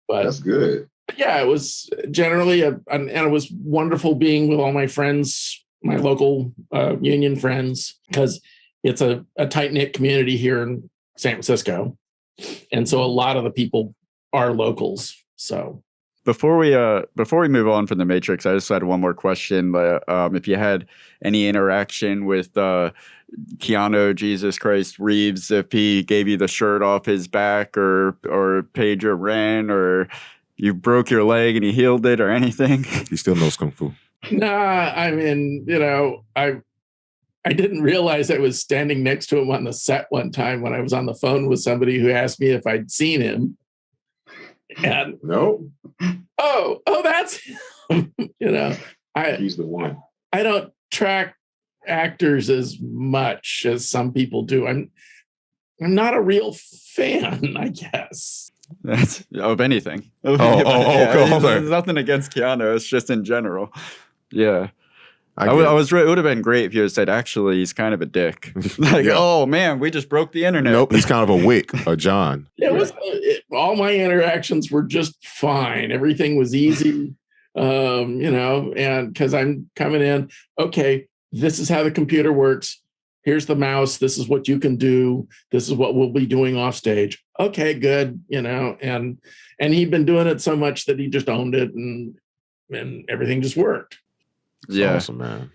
But that's good. Yeah, it was generally and it was wonderful being with all my friends, my local union friends, because it's a tight-knit community here in San Francisco. And so a lot of the people are locals. So before we move on from the Matrix, I just had one more question. If you had any interaction with Keanu, Jesus Christ, Reeves, if he gave you the shirt off his back or paid your rent, or you broke your leg and he healed it, or anything. He still knows Kung Fu. Nah, I mean, I didn't realize I was standing next to him on the set one time when I was on the phone with somebody who asked me if I'd seen him. And no. Oh, that's him. He's the one. I don't track actors as much as some people do. I'm not a real fan, I guess. That's of anything. Oh, There's nothing against Keanu. It's just in general. Yeah. I was. It would have been great if you had said, actually, he's kind of a dick. Like, oh man, we just broke the internet. Nope, he's kind of a wick, a John. All my interactions were just fine. Everything was easy, and because I'm coming in, okay, this is how the computer works. Here's the mouse. This is what you can do. This is what we'll be doing off stage. Okay, good. And he'd been doing it so much that he just owned it, and everything just worked. That's awesome, man.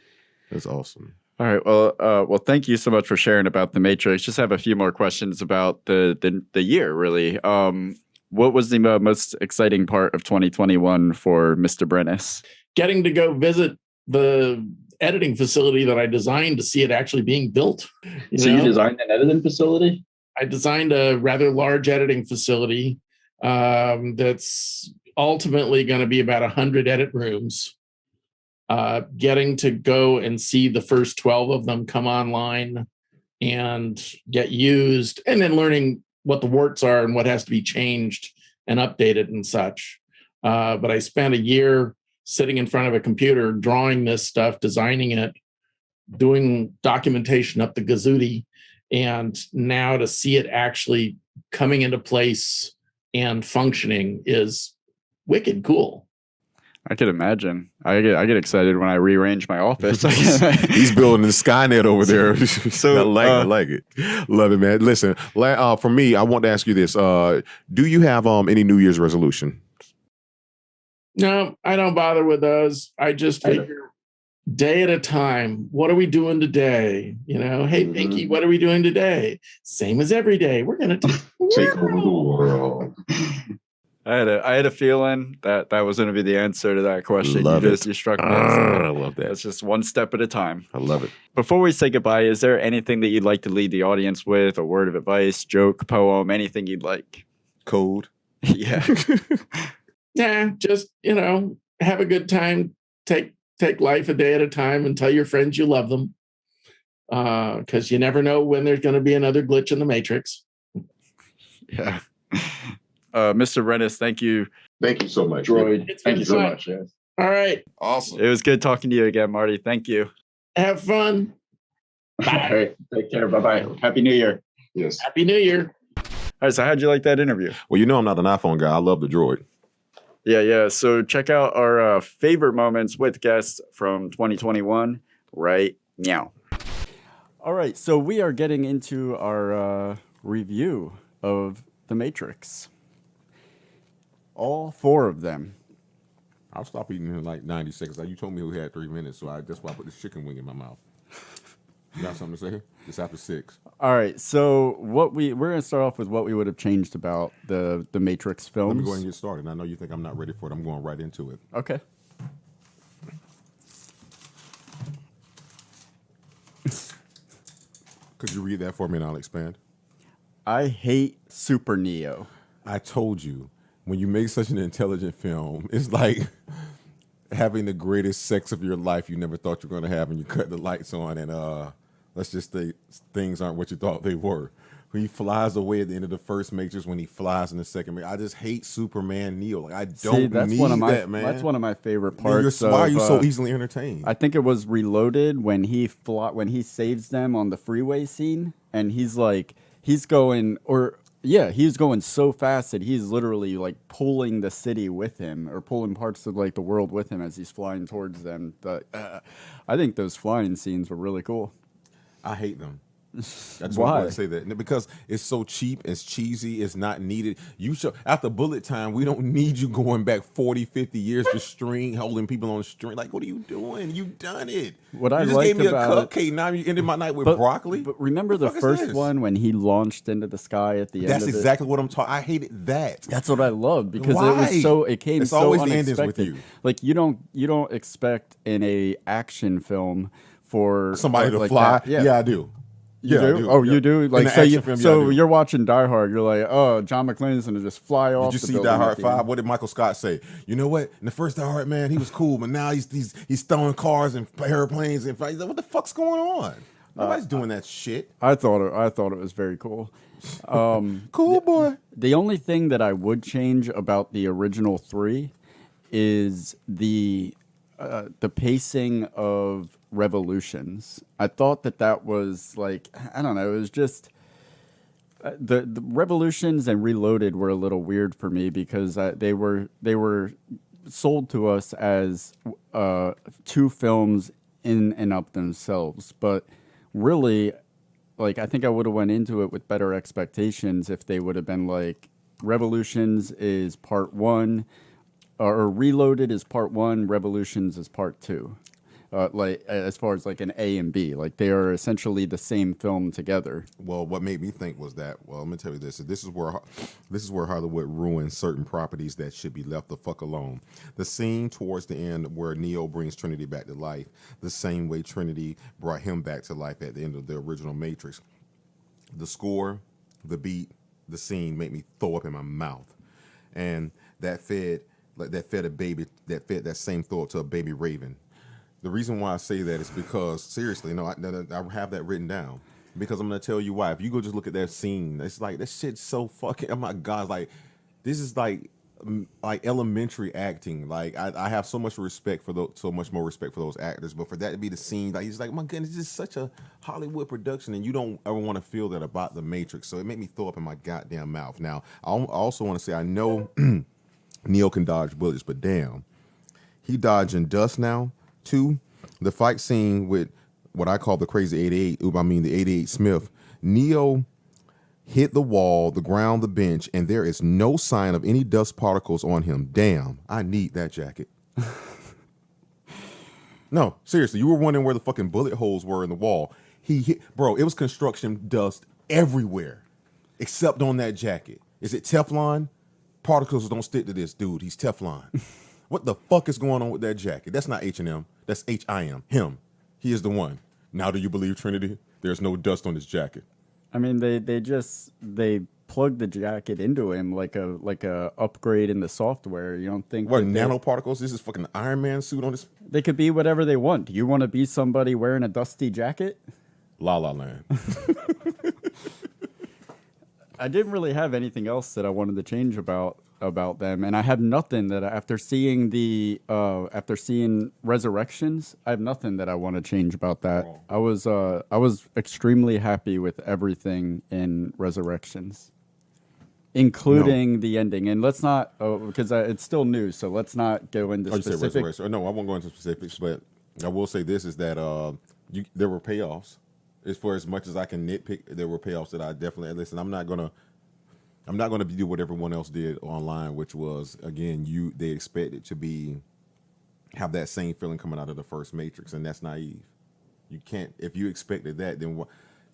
That's awesome. All right. Well, thank you so much for sharing about The Matrix. Just have a few more questions about the year, really. What was the most exciting part of 2021 for Mr. Brennis? Getting to go visit the editing facility that I designed to see it actually being built. You designed an editing facility? I designed a rather large editing facility that's ultimately going to be about 100 edit rooms. Getting to go and see the first 12 of them come online and get used, and then learning what the warts are and what has to be changed and updated and such. But I spent a year sitting in front of a computer, drawing this stuff, designing it, doing documentation up the gazootie, and now to see it actually coming into place and functioning is wicked cool. I could imagine. I get excited when I rearrange my office. He's building the Skynet over there. So I like it. Love it, man. Listen, for me, I want to ask you this. Do you have any New Year's resolution? No, I don't bother with those. I just figure day at a time. What are we doing today? Hey, Pinky, what are we doing today? Same as every day. We're going to take over the world. I had a feeling that was going to be the answer to that question. You struck me. I love that. It's just one step at a time. I love it. Before we say goodbye, is there anything that you'd like to leave the audience with? A word of advice, joke, poem, anything you'd like? Code. Yeah. Yeah, just, have a good time. Take life a day at a time and tell your friends you love them. Because you never know when there's going to be another glitch in the Matrix. Yeah. Mr. Brennis, thank you. Thank you so much. Droid. Thank you so much. Yes. All right. Awesome. It was good talking to you again, Marty. Thank you. Have fun. Bye. All right. Take care. Bye-bye. Happy New Year. Yes. Happy New Year. All right. So how'd you like that interview? Well, I'm not an iPhone guy. I love the Droid. Yeah. So check out our favorite moments with guests from 2021 right now. All right. So we are getting into our review of The Matrix. All 4 of them. I'll stop eating in like 90 seconds. You told me we had 3 minutes, so that's why I put this chicken wing in my mouth. You got something to say? It's after 6. All right, so we're gonna start off with what we would have changed about the Matrix films. Let me go ahead and get started. I know you think I'm not ready for it. I'm going right into it. Okay. Could you read that for me and I'll expand? I hate Super Neo. I told you. When you make such an intelligent film, it's like having the greatest sex of your life you never thought you were going to have, and you cut the lights on, and let's just say things aren't what you thought they were. When he flies away at the end of the first Matrix, when he flies in the second Matrix, I just hate Superman Neo. Like I don't need that, man. That's one of my favorite parts. Why are you so easily entertained? I think it was Reloaded when he saves them on the freeway scene, and he's going so fast that he's literally like pulling the city with him, or pulling parts of like the world with him as he's flying towards them. But I think those flying scenes were really cool. I hate them. That's why I say that, because it's so cheap, it's cheesy, it's not needed. After bullet time, we don't need you going back 40, 50 years to holding people on string. Like, what are you doing? You've done it. What you I just liked gave me a about cupcake. Now you ended my night with broccoli. But remember the first one when he launched into the sky at the end? That's exactly what I'm talking. I hated that. That's what I loved, because it came it's so always unexpected. The endings with you. Like you don't expect in a action film for somebody to like fly. That. Yeah, I do. You do? I do. Oh, you do? Like, so you're watching Die Hard. You're like, oh, John McClane's going to just fly off. Did you see Die Hard 5? What did Michael Scott say? You know what? In the first Die Hard, man, he was cool, but now he's throwing cars and airplanes and what the fuck's going on? Nobody's doing that shit. I thought it was very cool. Cool boy. The only thing that I would change about the original 3 is the pacing of Revolutions. I thought that was like, I don't know, it was just the Revolutions and Reloaded were a little weird for me because they were sold to us as 2 films in and of themselves, but really, like, I think I would have went into it with better expectations if they would have been like, Revolutions is part 1, or Reloaded is part 1, Revolutions is part 2. Like, as far as like an A and B, like they are essentially the same film together. Well, what made me think was that, well, let me tell you this. This is where Hollywood ruins certain properties that should be left the fuck alone. The scene towards the end where Neo brings Trinity back to life, the same way Trinity brought him back to life at the end of the original Matrix. The score, the beat, the scene made me throw up in my mouth. And that fed that same thought to a baby Raven. The reason why I say that is because, seriously, no, I have that written down. Because I'm going to tell you why. If you go just look at that scene, it's like, that shit's so fucking, oh my God, like, this is like elementary acting. Like, I have so much respect for so much more respect for those actors. But for that to be the scene, like, he's like, my goodness, this is such a Hollywood production, and you don't ever want to feel that about The Matrix. So it made me throw up in my goddamn mouth. Now, I also want to say, I know Neo can dodge bullets, but damn, he dodging dust now. 2, the fight scene with what I call the crazy 88, the 88 Smith. Neo hit the wall, the ground, the bench, and there is no sign of any dust particles on him. Damn, I need that jacket. No, seriously, you were wondering where the fucking bullet holes were in the wall. He hit, bro, it was construction dust everywhere, except on that jacket. Is it Teflon? Particles don't stick to this dude. He's Teflon. What the fuck is going on with that jacket? That's not H&M. That's H-I-M. Him. He is the one. Now do you believe, Trinity? There's no dust on his jacket. I mean, they plugged the jacket into him like a upgrade in the software. You don't think what nanoparticles? This is fucking Iron Man suit on this. They could be whatever they want. Do you want to be somebody wearing a dusty jacket? La La Land. I didn't really have anything else that I wanted to change about them, and I have nothing that after seeing Resurrections, I have nothing that I want to change about that. I was extremely happy with everything in Resurrections, including the ending. And let's not, because it's still new, so let's not go into specifics. No, I won't go into specifics, but I will say this is that there were payoffs. For as much as I can nitpick, there were payoffs that I definitely listen. I'm not gonna do what everyone else did online, which was, again, they expect it to have that same feeling coming out of the first Matrix, and that's naive. You can't. If you expected that, then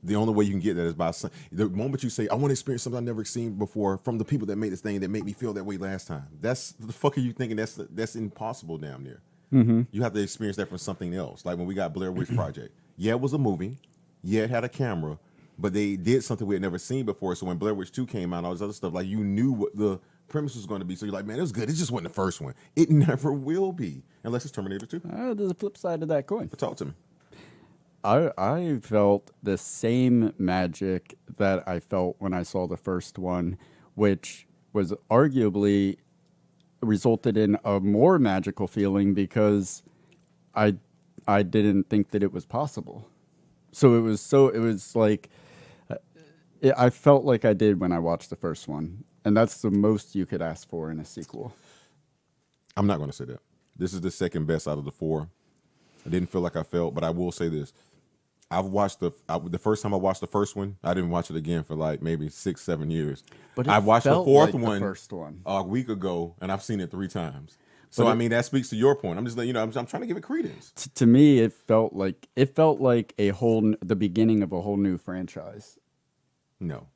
the only way you can get that is by the moment you say, "I want to experience something I've never seen before" from the people that made this thing that made me feel that way last time. That's the fuck are you thinking? That's impossible, damn near. Mm-hmm. You have to experience that from something else. Like when we got Blair Witch Project. Yeah, it was a movie. Yeah, it had a camera. But they did something we had never seen before. So when Blair Witch 2 came out, all this other stuff, like you knew what the premise was going to be. So you're like, man, it was good. It just wasn't the first one. It never will be. Unless it's Terminator 2. There's a flip side to that coin. But talk to me. I felt the same magic that I felt when I saw the first one, which was arguably resulted in a more magical feeling because I didn't think that it was possible. So it was like, I felt like I did when I watched the first one. And that's the most you could ask for in a sequel. I'm not going to say that. This is the second best out of the 4. I didn't feel like I felt, but I will say this. I've watched the first time I watched the first one, I didn't watch it again for like maybe 6-7 years. But I watched the fourth like one, the first one a week ago, and I've seen it 3 times. So I mean, that speaks to your point. I'm just letting you know. I'm trying to give it credence. To me, it felt like the beginning of a whole new franchise. No.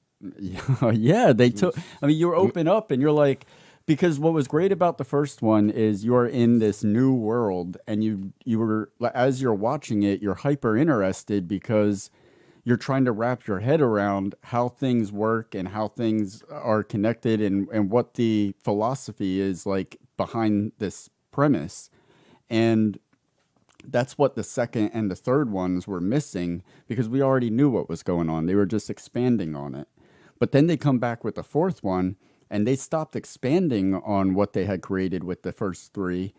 Yeah, they took. I mean, you open up and you're like, because what was great about the first one is you're in this new world, and you were, as you're watching it, you're hyper interested because you're trying to wrap your head around how things work and how things are connected and what the philosophy is like behind this premise. And that's what the second and the third ones were missing because we already knew what was going on. They were just expanding on it. But then they come back with the fourth one, and they stopped expanding on what they had created with the first three.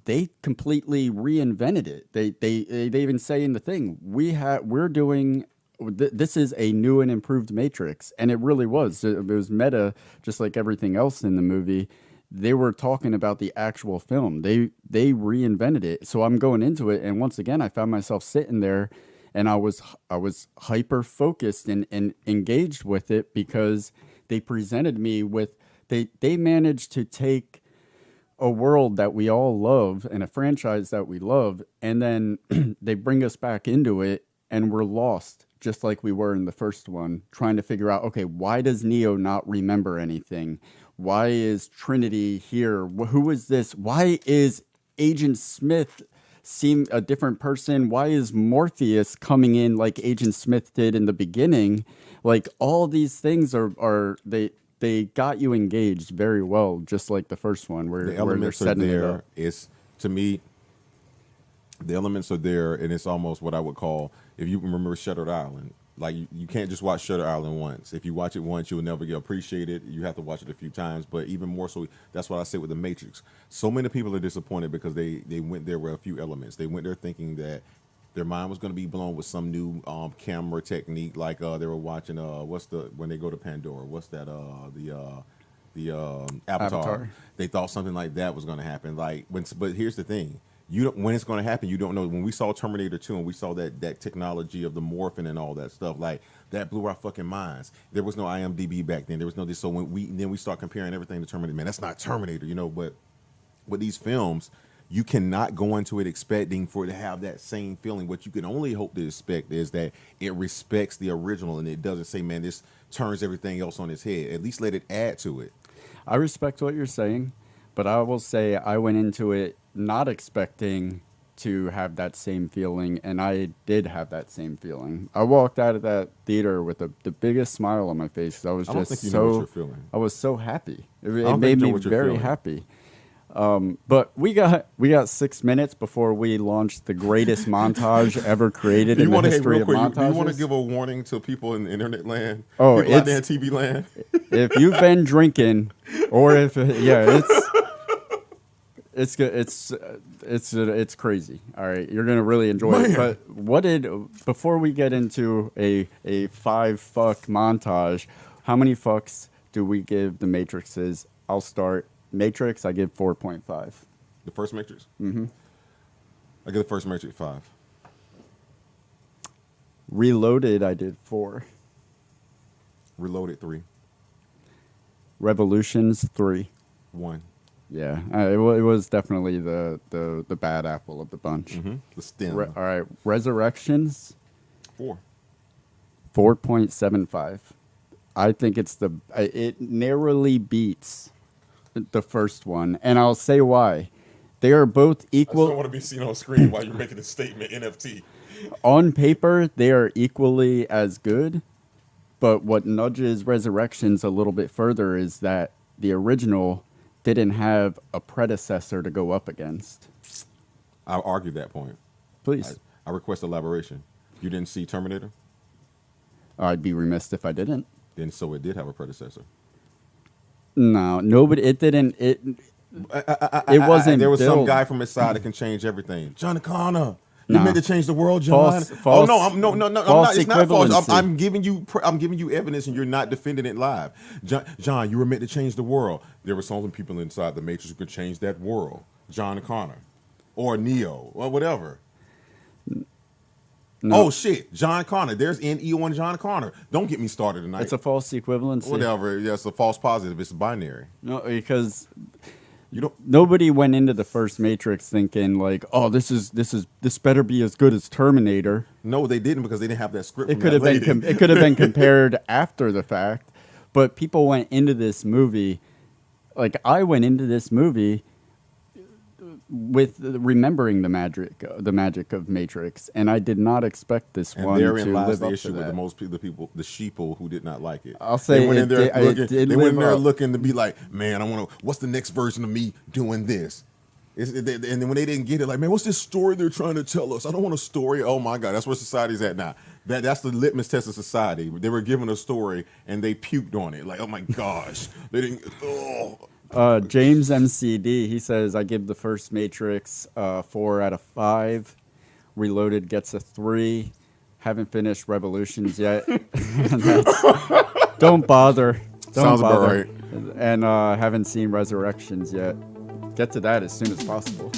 They completely reinvented it. They even say in the thing, we're doing this is a new and improved Matrix, and it really was. It was meta, just like everything else in the movie. They were talking about the actual film. They reinvented it. So I'm going into it, and once again, I found myself sitting there, and I was hyper focused and engaged with it because they presented me with they managed to take a world that we all love and a franchise that we love, and then they bring us back into it, and we're lost, just like we were in the first one, trying to figure out, okay, why does Neo not remember anything? Why is Trinity here? Who is this? Why is Agent Smith seem a different person? Why is Morpheus coming in like Agent Smith did in the beginning? Like, all these things are they got you engaged very well, just like the first one, where the elements where are they're setting there. it up. It's, to me, the elements are there, and it's almost what I would call, if you remember Shutter Island, like you can't just watch Shutter Island once. If you watch it once, you'll never get appreciated. You have to watch it a few times. But even more so, that's what I say with the Matrix. So many people are disappointed because they went there with a few elements. They went there thinking that their mind was going to be blown with some new camera technique, like they were watching when they go to Pandora, what's that the Avatar. They thought something like that was going to happen. But here's the thing. When it's going to happen, you don't know. When we saw Terminator 2 and we saw that technology of the morphing and all that stuff, like, that blew our fucking minds. There was no IMDb back then. There was no this. So when we start comparing everything to Terminator, man, that's not Terminator, But with these films, you cannot go into it expecting for it to have that same feeling. What you can only hope to expect is that it respects the original and it doesn't say, man, this turns everything else on its head. At least let it add to it. I respect what you're saying, but I will say I went into it not expecting to have that same feeling, and I did have that same feeling. I walked out of that theater with the biggest smile on my face. I was just I was so happy. It made me very happy. But we got 6 minutes before we launch the greatest montage ever created in the history of montages. Do you want to give a warning to people in internet land? Oh, people out there in TV land. If you've been drinking, or if it's good. It's crazy. All right, you're gonna really enjoy it. But before we get into a 5 fuck montage, how many fucks do we give the Matrixes? I'll start. Matrix, I give 4.5. The first Matrix? Mm-hmm. I give the first Matrix 5. Reloaded, I did 4. Reloaded 3. Revolutions 3. 1. Yeah, it was definitely the bad apple of the bunch. Mm-hmm. The stem. All right, Resurrections. 4. 4.75. I think it narrowly beats the first one, and I'll say why. They are both equal. I just don't want to be seen on screen while you're making a statement. NFT. On paper, they are equally as good, but what nudges Resurrections a little bit further is that the original didn't have a predecessor to go up against. I'll argue that point. Please. I request elaboration. You didn't see Terminator? I'd be remiss if I didn't. Then so it did have a predecessor. No, nobody. It didn't. It wasn't. There was built. some guy from his side that can change everything. John Connor. You Nah. meant to change the world, John. False, no, I'm not. It's not false. I'm giving you evidence, and you're not defending it live. John, you were meant to change the world. There were some people inside the Matrix who could change that world. John Connor, or Neo, or whatever. No. Oh shit, John Connor. There's Neo and John Connor. Don't get me started tonight. It's a false equivalency. Whatever. Yeah, it's a false positive. It's binary. No, because nobody went into the first Matrix thinking like, oh, this better be as good as Terminator. No, they didn't, because they didn't have that script. It could have been. It could have been compared after the fact, but people went into this movie. Like, I went into this movie with remembering the magic of Matrix, and I did not expect this one to live up to that. With most people, the sheeple who did not like it. I'll say they went in there looking to be up. like, man, what's the next version of me doing this? And then when they didn't get it, like, man, what's this story they're trying to tell us? I don't want a story. Oh my God, that's where society's at now. That's the litmus test of society. They were given a story and they puked on it. Like, oh my gosh, they didn't. Oh. James MCD, he says, I give the first Matrix 4 out of 5. Reloaded gets a 3. Haven't finished Revolutions yet. Don't bother. Sounds about right. And haven't seen Resurrections yet. Get to that as soon as possible.